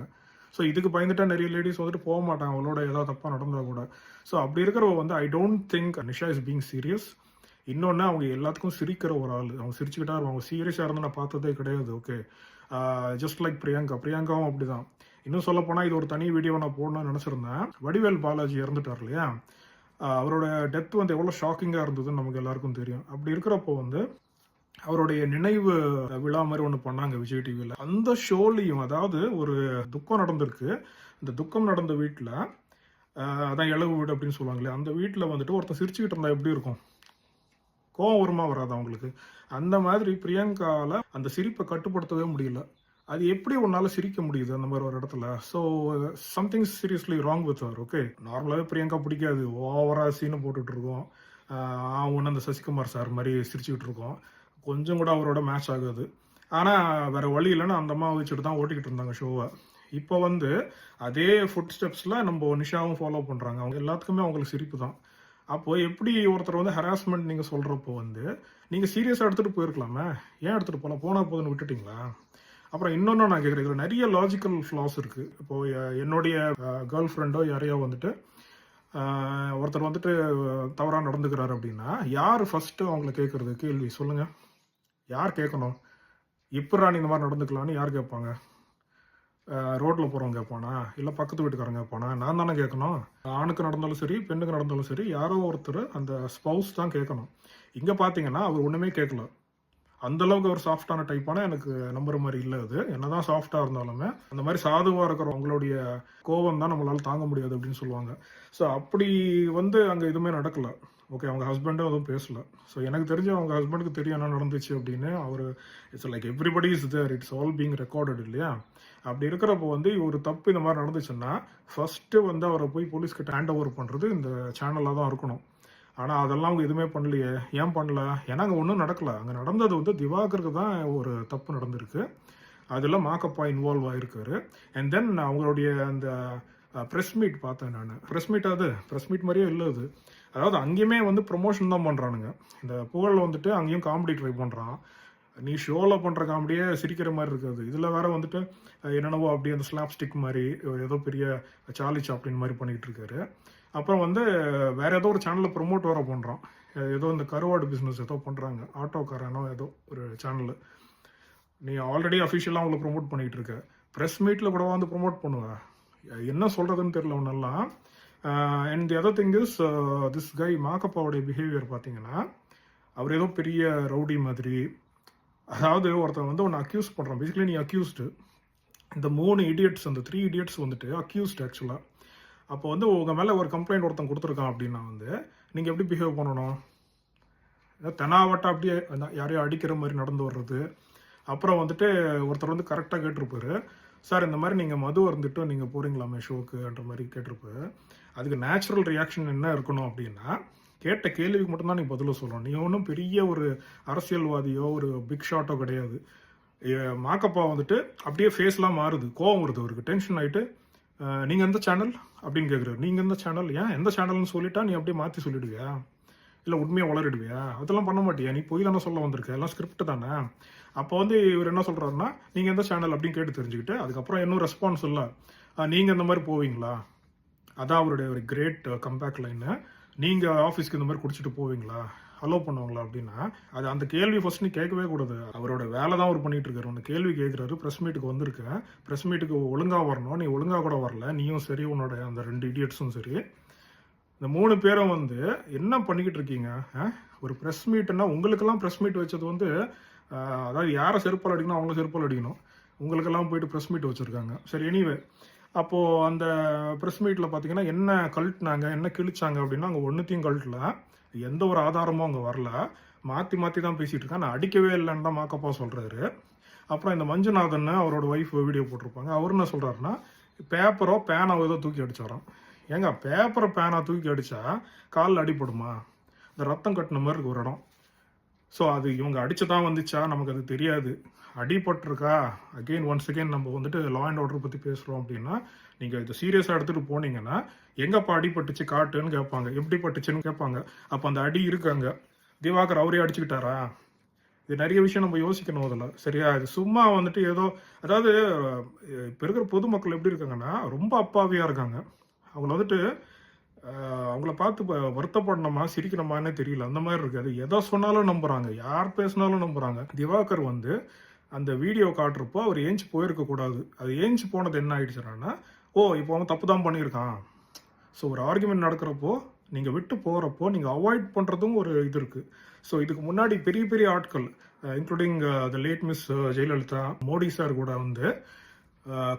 ஸோ இதுக்கு பயந்துட்டா நிறைய லேடிஸ் வந்துட்டு போக மாட்டாங்க அவளோட ஏதாவது தப்பாக நடந்தால் கூட. ஸோ அப்படி இருக்கிறவ வந்து I don't think Nisha is being serious. இன்னொன்று, அவங்க எல்லாத்துக்கும் சிரிக்கிற ஒரு ஆள். அவங்க சிரிச்சுக்கிட்டா அவங்க சீரியஸாக இருந்து நான் பார்த்ததே கிடையாது. ஓகே, ஜஸ்ட் லைக் பிரியங்காவும் அப்படிதான். இன்னும் சொல்ல போனால் இது ஒரு தனி வீடியோ நான் போடணும்னு நினச்சிருந்தேன். வடிவேல் பாலாஜி இறந்துட்டார் இல்லையா, அவரோட டெத் வந்து எவ்வளோ ஷாக்கிங்காக இருந்ததுன்னு நமக்கு எல்லாருக்கும் தெரியும். அப்படி இருக்கிறப்போ வந்து அவருடைய நினைவு விழா மாதிரி ஒன்று பண்ணாங்க விஜய் டிவியில். அந்த ஷோலையும் அதாவது ஒரு துக்கம் நடந்திருக்கு. இந்த துக்கம் நடந்த வீட்டில் அதான் இளவு வீடு அப்படின்னு சொல்லுவாங்களே, அந்த வீட்டில் வந்துட்டு ஒருத்தர் சிரிச்சுக்கிட்டு இருந்தா எப்படி இருக்கும்? கோவம் வருமா வராது அவங்களுக்கு? அந்த மாதிரி பிரியங்காவில் அந்த சிரிப்பை கட்டுப்படுத்தவே முடியல. அது எப்படி உன்னால சிரிக்க முடியுது அந்த மாதிரி ஒரு இடத்துல? So something seriously wrong with her. Okay, நார்மலாகவே பிரியங்கா பிடிக்காது, ஓவரா சீனை போட்டுட்டு இருக்கோம். ஒன்று அந்த சசிகுமார் சார் மாதிரி சிரிச்சுக்கிட்டு இருக்கோம், கொஞ்சம் கூட அவரோட மேட்ச் ஆகாது. ஆனால் வேற வழி இல்லைன்னு அந்த அம்மா வச்சுட்டு தான் ஓட்டிக்கிட்டு இருந்தாங்க ஷோவை. இப்போ வந்து அதே ஃபுட் ஸ்டெப்ஸில் நம்ம நிஷாவும் ஃபாலோ பண்ணுறாங்க. அவங்க எல்லாத்துக்குமே அவங்களுக்கு சிரிப்பு தான். அப்போ எப்படி ஒருத்தர் வந்து ஹராஸ்மெண்ட் நீங்கள் சொல்கிறப்போ வந்து நீங்கள் சீரியஸாக எடுத்துகிட்டு போயிருக்கலாமே, ஏன் எடுத்துகிட்டு போகலாம்? போனால் போதுன்னு விட்டுட்டிங்களா? அப்புறம் இன்னொன்று நான் கேட்குறேன், இதில் நிறைய லாஜிக்கல் ஃப்ளாஸ் இருக்குது. இப்போது என்னுடைய கேர்ள் ஃப்ரெண்டோ யாரையோ வந்துட்டு ஒருத்தர் வந்துட்டு தவறாக நடந்துக்கிறாரு அப்படின்னா யார் ஃபஸ்ட்டு அவங்கள கேட்குறது? கேள்வி சொல்லுங்கள், யார் கேட்கணும்? இப்படா நீ இந்த மாதிரி நடந்துக்கலான்னு யார் கேட்பாங்க? ரோட்டில் போகிறவங்க கேட்பானா, இல்லை பக்கத்து வீட்டுக்காரங்க கேட்பானா? நான் தானே கேட்கணும். ஆணுக்கு நடந்தாலும் சரி பெண்ணுக்கு நடந்தாலும் சரி யாரோ ஒருத்தர் அந்த ஸ்பவுஸ் தான் கேட்கணும். இங்கே பார்த்தீங்கன்னா அவர் ஒன்றுமே கேட்கல. அந்தளவுக்கு ஒரு சாஃப்டான டைப்பான எனக்கு நம்புற மாதிரி இல்லை. அது என்னதான் சாஃப்டாக இருந்தாலுமே அந்த மாதிரி சாதுவாக இருக்கிற அவங்களுடைய கோபம் தான் நம்மளால் தாங்க முடியாது அப்படின்னு சொல்லுவாங்க. ஸோ அப்படி வந்து அங்கே எதுவுமே நடக்கலை. ஓகே, அவங்க ஹஸ்பண்டும் எதுவும் பேசலை. ஸோ எனக்கு தெரிஞ்சு அவங்க ஹஸ்பண்டுக்கு தெரியும் என்ன நடந்துச்சு அப்படின்னு. அவர் it's like everybody is there, it's all being recorded இல்லையா? அப்படி இருக்கிறப்போ வந்து ஒரு தப்பு இந்த மாதிரி நடந்துச்சுன்னா ஃபஸ்ட்டு வந்து அவரை போய் போலீஸ்கிட்ட ஹேண்ட் ஓவர் பண்ணுறது இந்த சேனலாக தான் இருக்கணும். ஆனால் அதெல்லாம் அவங்க எதுவுமே பண்ணலையே. ஏன் பண்ணல? ஏன்னா அங்கே ஒன்றும் நடக்கலை. அங்கே நடந்தது வந்து திவாகருக்கு தான் ஒரு தப்பு நடந்திருக்கு. அதில் மாக்கப்பா இன்வால்வ் ஆகிருக்காரு. அண்ட் தென் அவங்களுடைய அந்த ப்ரெஸ் மீட் பார்த்தேன் நான். ப்ரெஸ் மீட் மாதிரியே இல்லை அது. அதாவது அங்கேயுமே வந்து ப்ரொமோஷன் தான் பண்ணுறானுங்க. இந்த புகழ் வந்துட்டு அங்கேயும் காமெடி ட்ரை பண்ணுறான். நீ ஷோவில் பண்ணுற காமெடியே சிரிக்கிற மாதிரி இருக்காது. இதில் வேற வந்துட்டு என்னென்னவோ அப்படியே அந்த ஸ்லாப் ஸ்டிக் மாதிரி ஏதோ பெரிய சார்லி சாப்ளின் மாதிரி பண்ணிக்கிட்டு இருக்காரு. அப்புறம் வந்து வேற ஏதோ ஒரு சேனலில் ப்ரொமோட் வர பண்ணுறான். ஏதோ இந்த கருவாடு பிஸ்னஸ் ஏதோ பண்ணுறாங்க, ஆட்டோக்காரனோ ஏதோ ஒரு சேனல். நீ ஆல்ரெடி அஃபிஷியலாக அவங்கள ப்ரொமோட் பண்ணிகிட்டு இருக்க, ப்ரெஸ் மீட்டில் கூட வந்து ப்ரொமோட் பண்ணுவேன். என்ன சொல்கிறதுன்னு தெரியல ஒன்றெல்லாம். And the other thing is this guy மாக்கப்பாவுடைய பிஹேவியர் பார்த்தீங்கன்னா அவர் ஏதோ பெரிய ரவுடி மாதிரி. அதாவது ஒருத்தன் வந்து ஒன்று அக்யூஸ் பண்ணுறான். பேசிக்கலி நீ அக்யூஸ்டு. இந்த 3 இடியட்ஸ், அந்த 3 இடியட்ஸ் வந்துட்டு அக்யூஸ்டு ஆக்சுவலாக. அப்போ வந்து உங்கள் மேலே ஒரு கம்ப்ளைண்ட் ஒருத்தன் கொடுத்துருக்கான் அப்படின்னா வந்து நீங்கள் எப்படி பிஹேவ் பண்ணணும்? தெனாவட்டா அப்படியே யாரையும் அடிக்கிற மாதிரி நடந்து வர்றது. அப்புறம் வந்துட்டு ஒருத்தர் வந்து கரெக்டாக கேட்டிருப்பாரு, சார் இந்த மாதிரி நீங்கள் மது வந்துட்டு நீங்கள் போகிறீங்களாமே ஷோக்குன்ற மாதிரி கேட்டிருப்பாரு. அதுக்கு நேச்சுரல் ரியாக்ஷன் என்ன இருக்கணும் அப்படின்னா, கேட்ட கேள்விக்கு மட்டும்தான் நீ பதில சொல்லணும். நீ ஒன்றும் பெரிய ஒரு அரசியல்வாதியோ ஒரு பிக் ஷாட்டோ கிடையாது. மாக்கப்பா வந்துட்டு அப்படியே ஃபேஸ்லாம் மாறுது, கோவம் வருது அவருக்கு, டென்ஷன் ஆகிட்டு நீங்கள் எந்த சேனல் அப்படின்னு கேட்குறாரு. நீங்கள் எந்த சேனல்? ஏன் எந்த சேனல்னு சொல்லிட்டா நீ அப்படியே மாற்றி சொல்லிடுவியா? இல்லை உண்மையாக வளரிடுவியா? அதெல்லாம் பண்ண மாட்டியா? நீ போய் தானே சொல்ல வந்திருக்க, எல்லாம் ஸ்கிரிப்ட் தானே. அப்போ வந்து இவர் என்ன சொல்கிறாருன்னா, நீங்கள் எந்த சேனல் அப்படின்னு கேட்டு தெரிஞ்சுக்கிட்டு அதுக்கப்புறம் இன்னும் ரெஸ்பான்ஸ் இல்லை, நீங்கள் இந்த மாதிரி போவீங்களா? அதான் அவருடைய ஒரு கிரேட் கம்பேக் லைனு. நீங்கள் ஆஃபீஸ்க்கு இந்த மாதிரி குடிச்சிட்டு போவீங்களா, அலோவ் பண்ணுவாங்களா அப்படின்னா, அது அந்த கேள்வி ஃபர்ஸ்ட் நீ கேட்கவே கூடாது. அவரோட வேலை தான் அவர் பண்ணிட்டு இருக்காரு. ஒன்று கேள்வி கேட்குறாரு, ப்ரெஸ் மீட்டுக்கு வந்திருக்கேன், ப்ரெஸ் மீட்டுக்கு ஒழுங்காக வரணும், நீ ஒழுங்காக கூட வரல, நீயும் சரி உன்னோட அந்த 2 இடியட்ஸும் சரி. இந்த 3 பேரும் வந்து என்ன பண்ணிக்கிட்டு இருக்கீங்க? ஒரு ப்ரெஸ் மீட்னா உங்களுக்கெல்லாம் ப்ரெஸ் மீட் வச்சது வந்து அதாவது யாரை செருப்பால் அடிக்கணும் அவங்கள செருப்பால் அடிக்கணும். உங்களுக்கெல்லாம் போயிட்டு ப்ரெஸ் மீட் வச்சுருக்காங்க. சரி, எனிவே அப்போது அந்த ப்ரெஸ் மீட்டில் பார்த்தீங்கன்னா என்ன கழட்டினாங்க, என்ன கிழிச்சாங்க அப்படின்னா அங்கே ஒன்றுத்தையும் கழட்டல, எந்த ஒரு ஆதாரமும் அங்கே வரல, மாற்றி தான் பேசிகிட்டு இருக்கேன், நான் அடிக்கவே இல்லைன்னு தான் மாக்கப்பா சொல்கிறாரு. அப்புறம் இந்த மஞ்சுநாதன் அவரோட ஒய்ஃப் வீடியோ போட்டிருப்பாங்க. அவர் என்ன சொல்கிறாருன்னா, பேப்பரோ பேனாவோ ஏதோ தூக்கி அடிச்சாராம். ஏங்க பேப்பரை பேனா தூக்கி அடித்தா காலில் அடிப்படுமா? இந்த ரத்தம் கட்டின மாதிரி இருக்கு ஒரு இடம். ஸோ அது இவங்க அடிச்சு தான் வந்துச்சா நமக்கு அது தெரியாது. அடிபட்டிருக்கா, அகெயின் ஒன்ஸ் அகெயின் நம்ம வந்துட்டு லா அண்ட் ஆர்டர் பற்றி பேசுகிறோம் அப்படின்னா, நீங்கள் இதை சீரியஸாக எடுத்துகிட்டு போனீங்கன்னா எங்கப்பா அடிபட்டுச்சு காட்டுன்னு கேட்பாங்க, எப்படி பட்டுச்சுன்னு கேட்பாங்க. அப்போ அந்த அடி இருக்காங்க, திவாகர் அவரே அடிச்சுக்கிட்டாரா? இது நிறைய விஷயம் நம்ம யோசிக்கணும் அதில், சரியா? இது சும்மா வந்துட்டு ஏதோ, அதாவது இப்போ இருக்கிற பொதுமக்கள் எப்படி இருக்காங்கன்னா ரொம்ப அப்பாவியாக இருக்காங்க. அவங்கள வந்துட்டு அவங்கள பார்த்து வருத்தப்படணுமா சிரிக்கணுமானே தெரியல, அந்த மாதிரி இருக்காது. எதை சொன்னாலும் நம்புறாங்க, யார் பேசினாலும் நம்புறாங்க. திவாகர் வந்து அந்த வீடியோ காட்டுறப்போ அவர் ஏஞ்சி போயிருக்க கூடாது. அது ஏஞ்சி போனது என்ன ஆயிடுச்சுன்னா, ஓ இப்போ அவன் தப்பு தான் பண்ணியிருக்கான். ஸோ ஒரு ஆர்குமெண்ட் நடக்கிறப்போ நீங்கள் விட்டு போகிறப்போ நீங்கள் அவாய்ட் பண்ணுறதும் ஒரு இது இருக்குது. ஸோ இதுக்கு முன்னாடி பெரிய பெரிய ஆட்கள் including the late miss Jayalalithaa, Modi sir கூட வந்து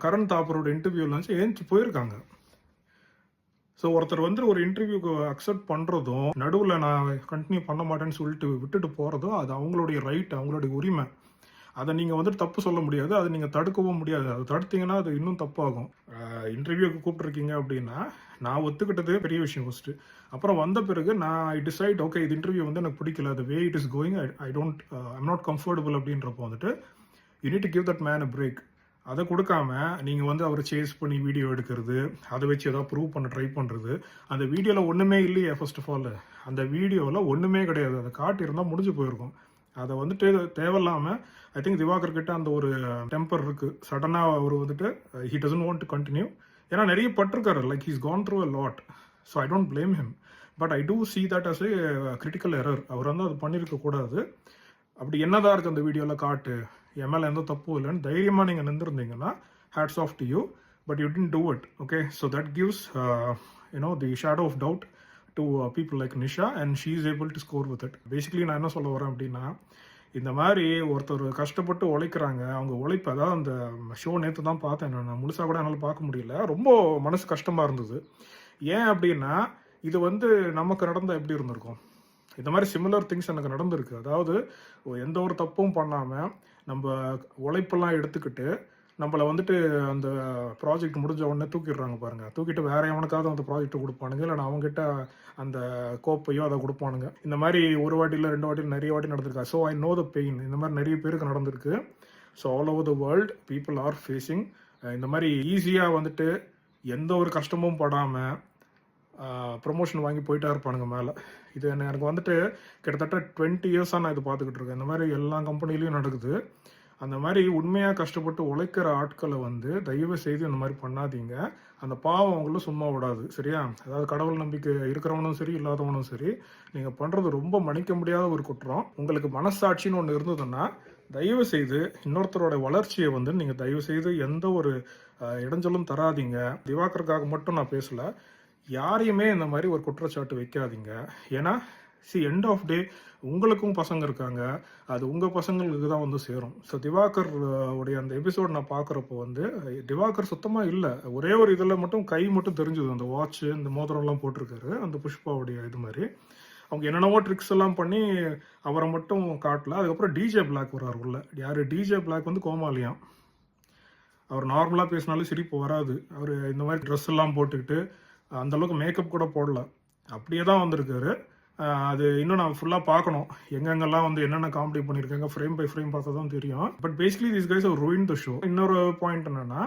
கரண் தாப்பரோட இன்டர்வியூவில் வந்து ஏஞ்சி போயிருக்காங்க. ஸோ ஒருத்தர் வந்து ஒரு இன்டர்வியூக்கு அக்செப்ட் பண்ணுறதும் நடுவில் நான் கண்டினியூ பண்ண மாட்டேன்னு சொல்லிட்டு விட்டுட்டு போகிறதும் அது அவங்களுடைய ரைட், அவங்களுடைய உரிமை. அதை நீங்கள் வந்துட்டு தப்பு சொல்ல முடியாது, அதை நீங்கள் தடுக்கவும் முடியாது. அதை தடுத்தீங்கன்னா அது இன்னும் தப்பாகும். இன்டர்வியூக்கு கூப்பிட்ருக்கீங்க அப்படின்னா நான் ஒத்துக்கிட்டதே பெரிய விஷயம் ஃபஸ்ட்டு. அப்புறம் வந்த பிறகு நான் ஐ டிசைட், ஓகே இது இன்டர்வியூ வந்து எனக்கு பிடிக்கல, the way it is going, I'm not comfortable அப்படின்றப்போ வந்துட்டு you need to give that man a break. அதை கொடுக்காம நீங்கள் வந்து அவரை சேஸ் பண்ணி வீடியோ எடுக்கிறது, அதை வச்சு ஏதாவது ப்ரூவ் பண்ண ட்ரை பண்ணுறது. அந்த வீடியோவில் ஒன்றுமே இல்லையே, ஃபர்ஸ்ட் ஆஃப் ஆல் அந்த வீடியோவில் ஒன்றுமே கிடையாது. அதை காட்டியிருந்தால் முடிஞ்சு போயிருக்கும். அதை வந்துட்டு தேவையில்லாமல், ஐ திங்க் திவாகர் கிட்ட அந்த ஒரு டெம்பர் இருக்குது. சடனாக அவர் வந்துட்டு he doesn't want to continue. ஏன்னா நிறைய பட்டிருக்காரு, like he's gone through a lot. So I don't blame him, but I do see that as a critical error. அவர் வந்து அது பண்ணியிருக்க கூடாது. அப்படி என்னதான் இருக்குது அந்த வீடியோவில் காட்டு, என் மேலே எந்த தப்பும் இல்லைன்னு தைரியமாக நீங்கள் நின்றுருந்தீங்கன்னா hats off to you, but you didn't do it. Okay, so that gives the shadow of doubt to people like Nisha, and she is able to score with it. Basically நான் என்ன சொல்ல வரேன் அப்படின்னா, இந்த மாதிரி ஒருத்தர் கஷ்டப்பட்டு உழைக்கிறாங்க, அவங்க உழைப்பு, அதாவது அந்த ஷோ நேற்று தான் பார்த்தேன், நான் முழுசாக கூட என்னால் பார்க்க முடியல, ரொம்ப மனசு கஷ்டமாக இருந்தது. ஏன் அப்படின்னா இது வந்து நமக்கு நடந்தால் எப்படி இருந்திருக்கும்? இந்த மாதிரி சிமிலர் திங்ஸ் எனக்கு நடந்திருக்கு. அதாவது எந்த ஒரு தப்பும் பண்ணாமல் நம்ம உழைப்பெல்லாம் எடுத்துக்கிட்டு நம்மளை வந்துட்டு அந்த ப்ராஜெக்ட் முடிஞ்ச உடனே தூக்கிடுறாங்க பாருங்க. தூக்கிட்டு வேற எவனுக்காவது அந்த ப்ராஜெக்ட் கொடுப்பானுங்க, இல்லை அவங்ககிட்ட அந்த கோப்பையோ அதை கொடுப்பானுங்க. இந்த மாதிரி ஒரு வாட்டியில் 2 வாட்டியில் நிறைய வாட்டி நடந்திருக்கா. So I know the pain. இந்த மாதிரி நிறைய பேருக்கு நடந்திருக்கு. So all over the world people are facing இந்த மாதிரி ஈஸியாக வந்துட்டு எந்த ஒரு கஷ்டமும் படாமல் ப்ரொமோஷன் வாங்கி போயிட்டா இருப்பானுங்க மேலே. இது எனக்கு வந்துட்டு கிட்டத்தட்ட 20 இயர்ஸாக நான் இது பார்த்துக்கிட்டு இருக்கேன். இந்த மாதிரி எல்லா கம்பெனிலையும் நடக்குது. அந்த மாதிரி உண்மையாக கஷ்டப்பட்டு உழைக்கிற ஆட்களை வந்து தயவு செய்து இந்த மாதிரி பண்ணாதீங்க. அந்த பாவம் அவங்களும் சும்மா விடாது, சரியா? அதாவது கடவுள் நம்பிக்கை இருக்கிறவனும் சரி இல்லாதவனும் சரி, நீங்கள் பண்ணுறது ரொம்ப மன்னிக்க முடியாத ஒரு குற்றம். உங்களுக்கு மனசாட்சின்னு ஒன்று இருந்ததுன்னா தயவு செய்து இன்னொருத்தரோட வளர்ச்சியை வந்து நீங்கள் தயவு செய்து எந்த ஒரு இடைஞ்சலும் தராதீங்க. திவாகருக்காக மட்டும் நான் பேசலை, யாரையுமே இந்த மாதிரி ஒரு குற்றச்சாட்டு வைக்காதீங்க. ஏன்னா எண்ட் ஆஃப் டே உங்களுக்கும் பசங்க இருக்காங்க, அது உங்கள் பசங்களுக்கு தான் வந்து சேரும். ஸோ திவாகர் உடைய அந்த எபிசோட் நான் பார்க்குறப்போ வந்து திவாகர் சுத்தமாக இல்லை. ஒரே ஒரு இதில் மட்டும் கை மட்டும் தெரிஞ்சுது, அந்த வாட்ச் இந்த மோதிரம்லாம் போட்டிருக்காரு அந்த புஷ்பாவுடைய இது மாதிரி. அவங்க என்னென்னவோ ட்ரிக்ஸ் எல்லாம் பண்ணி அவரை மட்டும் காட்டல. அதுக்கப்புறம் டிஜே பிளாக் வர்றார் உள்ள. யார்? டிஜே பிளாக் வந்து கோமாளியாம். அவர் நார்மலாக பேசினாலும் சிரிப்பு வராது. அவர் இந்த மாதிரி ட்ரெஸ் எல்லாம் போட்டுக்கிட்டு அந்தளவுக்கு மேக்கப் கூட போடல, அப்படியே தான் வந்திருக்காரு. அது இன்னும் நான் ஃபுல்லாக பார்க்கணும், எங்கெங்கெல்லாம் வந்து என்னென்ன காமெடி பண்ணியிருக்காங்க, ஃப்ரேம் பை ஃப்ரேம் பார்த்தா தான் தெரியும். But basically this guys have ruined the show. இன்னொரு பாயிண்ட் என்னன்னா,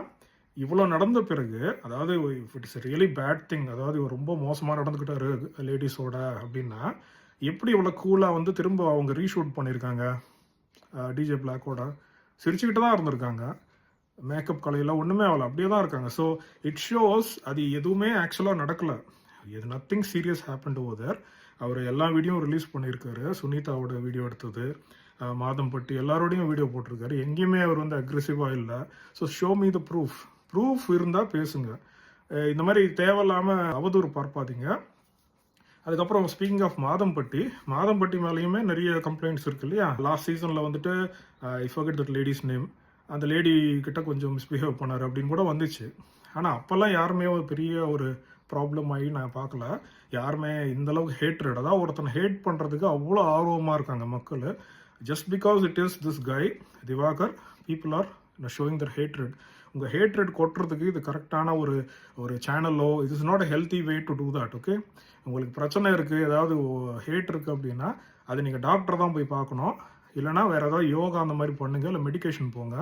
இவ்வளோ நடந்த பிறகு, அதாவது it is really bad thing, அதாவது இவர் ரொம்ப மோசமாக நடந்துக்கிட்டாரு லேடிஸோட அப்படின்னா, எப்படி இவ்வளோ கூலாக வந்து திரும்ப அவங்க ரீஷூட் பண்ணியிருக்காங்க டிஜே பிளாக்கோட? சிரிச்சுக்கிட்டு தான் இருந்திருக்காங்க, மேக்கப் கலையில் ஒன்றுமே ஆகலை, அப்படியே தான் இருக்காங்க. ஸோ இட் ஷோஸ் அது எதுவுமே ஆக்சுவலாக நடக்கலை, இது nothing serious happen over there. அவர் எல்லா வீடியோவும் ரிலீஸ் பண்ணியிருக்காரு, சுனிதாவோட வீடியோ எடுத்தது, மாதம்பட்டி எல்லாரோடையும் வீடியோ போட்டிருக்காரு, எங்கேயுமே அவர் வந்து அக்ரெசிவாக இல்லை. So show me the proof இருந்தால் பேசுங்க, இந்த மாதிரி தேவையில்லாமல் அவதூறு பார்ப்பாதீங்க. அதுக்கப்புறம் ஸ்பீக்கிங் ஆஃப் மாதம்பட்டி மேலேயுமே நிறைய கம்ப்ளைண்ட்ஸ் இருக்கு இல்லையா? லாஸ்ட் சீசனில் வந்துட்டு ஐ ஃபர்கெட் தட் லேடிஸ் நேம், அந்த லேடி கிட்ட கொஞ்சம் மிஸ்பிஹேவ் பண்ணார் அப்படின்னு கூட வந்துச்சு. ஆனால் அப்போல்லாம் யாருமே ஒரு பெரிய ஒரு ப்ராப்ளம் ஆகி நான் பார்க்கல. யாருமே இந்தளவுக்கு ஹேட்ரட், அதாவது ஒருத்தனை ஹேட் பண்ணுறதுக்கு அவ்வளோ ஆர்வமாக இருக்காங்க மக்கள். Just because it is this guy Divakar, people are showing their hatred. உங்கள் ஹேட்ரட் கொட்டுறதுக்கு இது கரெக்டான ஒரு சேனலோ, இது is not a healthy way to do that. Okay, உங்களுக்கு பிரச்சனை இருக்குது, ஏதாவது ஹேட் இருக்குது அப்படின்னா அது நீங்கள் டாக்டர் தான் போய் பார்க்கணும். இல்லைனா வேறு ஏதாவது யோகா அந்த மாதிரி பண்ணுங்க, இல்லை மெடிக்கேஷன் போங்க.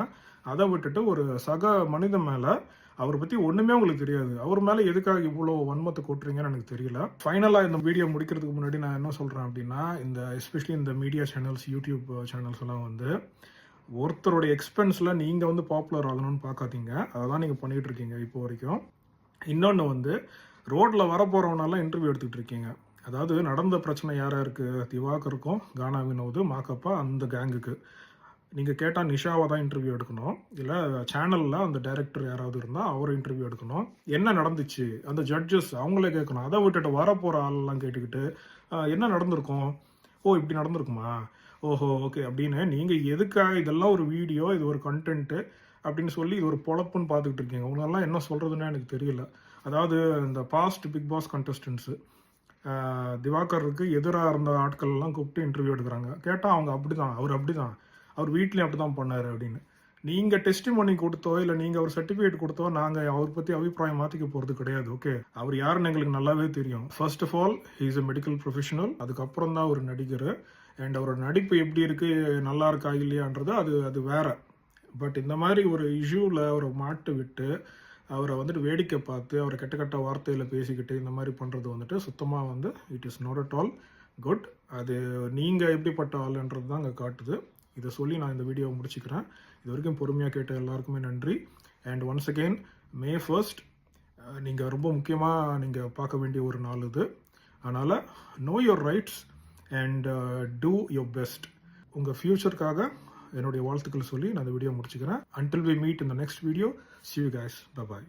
அதை விட்டுட்டு ஒரு சக மனிதன் மேலே அவரை பற்றி ஒன்றுமே உங்களுக்கு தெரியாது, அவர் மேலே எதுக்காக இவ்வளோ வன்மத்தை கொட்டுறீங்கன்னு எனக்கு தெரியல. ஃபைனலாக இந்த வீடியோ முடிக்கிறதுக்கு முன்னாடி நான் என்ன சொல்கிறேன் அப்படின்னா, இந்த எஸ்பெஷலி இந்த மீடியா சேனல்ஸ், யூடியூப் சேனல்ஸ் எல்லாம் வந்து ஒருத்தருடைய எக்ஸ்பென்ஸில் நீங்கள் வந்து பாப்புலர் ஆகணும்னு பார்க்காதீங்க. அதை தான் நீங்கள் பண்ணிகிட்டு இருக்கீங்க இப்போ வரைக்கும். இன்னொன்று வந்து ரோட்டில் வரப்போகிறவனெல்லாம் இன்டர்வியூ எடுத்துகிட்டு இருக்கீங்க. அதாவது நடந்த பிரச்சனை யாராருக்கு, திவாகருக்கும் கானா வினோது மாக்கப்பா அந்த கேங்குக்கு. நீங்கள் கேட்டால் நிஷாவை தான் இன்டர்வியூ எடுக்கணும், இல்லை சேனலில் அந்த டைரக்டர் யாராவது இருந்தால் அவரை இன்டர்வியூ எடுக்கணும். என்ன நடந்துச்சு அந்த ஜட்ஜஸ் அவங்களே கேட்கணும். அதை விட்டுட்டு வரப்போகிற ஆளெல்லாம் கேட்டுக்கிட்டு என்ன நடந்திருக்கும், ஓ இப்படி நடந்திருக்குமா, ஓஹோ ஓகே அப்படின்னு நீங்கள் எதுக்காக இதெல்லாம் ஒரு வீடியோ, இது ஒரு கண்டென்ட்டு அப்படின்னு சொல்லி இது ஒரு பொழப்புன்னு பார்த்துக்கிட்டு இருக்கீங்க. உங்களெல்லாம் என்ன சொல்கிறதுன்னு எனக்கு தெரியல. அதாவது இந்த பாஸ்ட் பிக் பாஸ் கண்டஸ்டன்ஸு திவாகருக்கு எதிராக இருந்த ஆட்கள்லாம் கூப்பிட்டு இன்டர்வியூ எடுக்கிறாங்க. கேட்டால் அவங்க அப்படி தான், அவர் வீட்லேயும் அப்படி தான் பண்ணார் அப்படின்னு. நீங்கள் டெஸ்டிமோனி கொடுத்தோ, இல்லை நீங்கள் ஒரு சர்டிஃபிகேட் கொடுத்தோ நாங்கள் அவர் பற்றி அபிப்பிராயம் மாற்றிக்க போகிறது கிடையாது. ஓகே, அவர் யாருன்னு எங்களுக்கு நல்லாவே தெரியும். First of all he is a medical professional. அதுக்கப்புறம் தான் ஒரு நடிகர். அண்ட் அவரோட நடிப்பு எப்படி இருக்குது, நல்லா இருக்கா இல்லையான்றது அது வேற. பட் இந்த மாதிரி ஒரு இஷ்யூவில் அவரை மாட்டு விட்டு அவரை வந்துட்டு வேடிக்கை பார்த்து அவரை கெட்ட வார்த்தையில் பேசிக்கிட்டு இந்த மாதிரி பண்ணுறது வந்துட்டு சுத்தமாக வந்து it is not at all good. அது நீங்கள் எப்படிப்பட்ட ஆளுன்றது தான் அங்கே காட்டுது. இதை சொல்லி நான் இந்த வீடியோவை முடிச்சுக்கிறேன். இது வரைக்கும் பொறுமையாக கேட்ட எல்லாருக்குமே நன்றி. And once again May 1st நீங்கள் ரொம்ப முக்கியமாக நீங்கள் பார்க்க வேண்டிய ஒரு நாள் இது. அதனால் know your rights and do your best. உங்கள் ஃப்யூச்சருக்காக என்னுடைய வாழ்த்துக்கள் சொல்லி நான் இந்த வீடியோ முடிச்சுக்கிறேன். Until we meet in the next video, see you guys. Bye bye.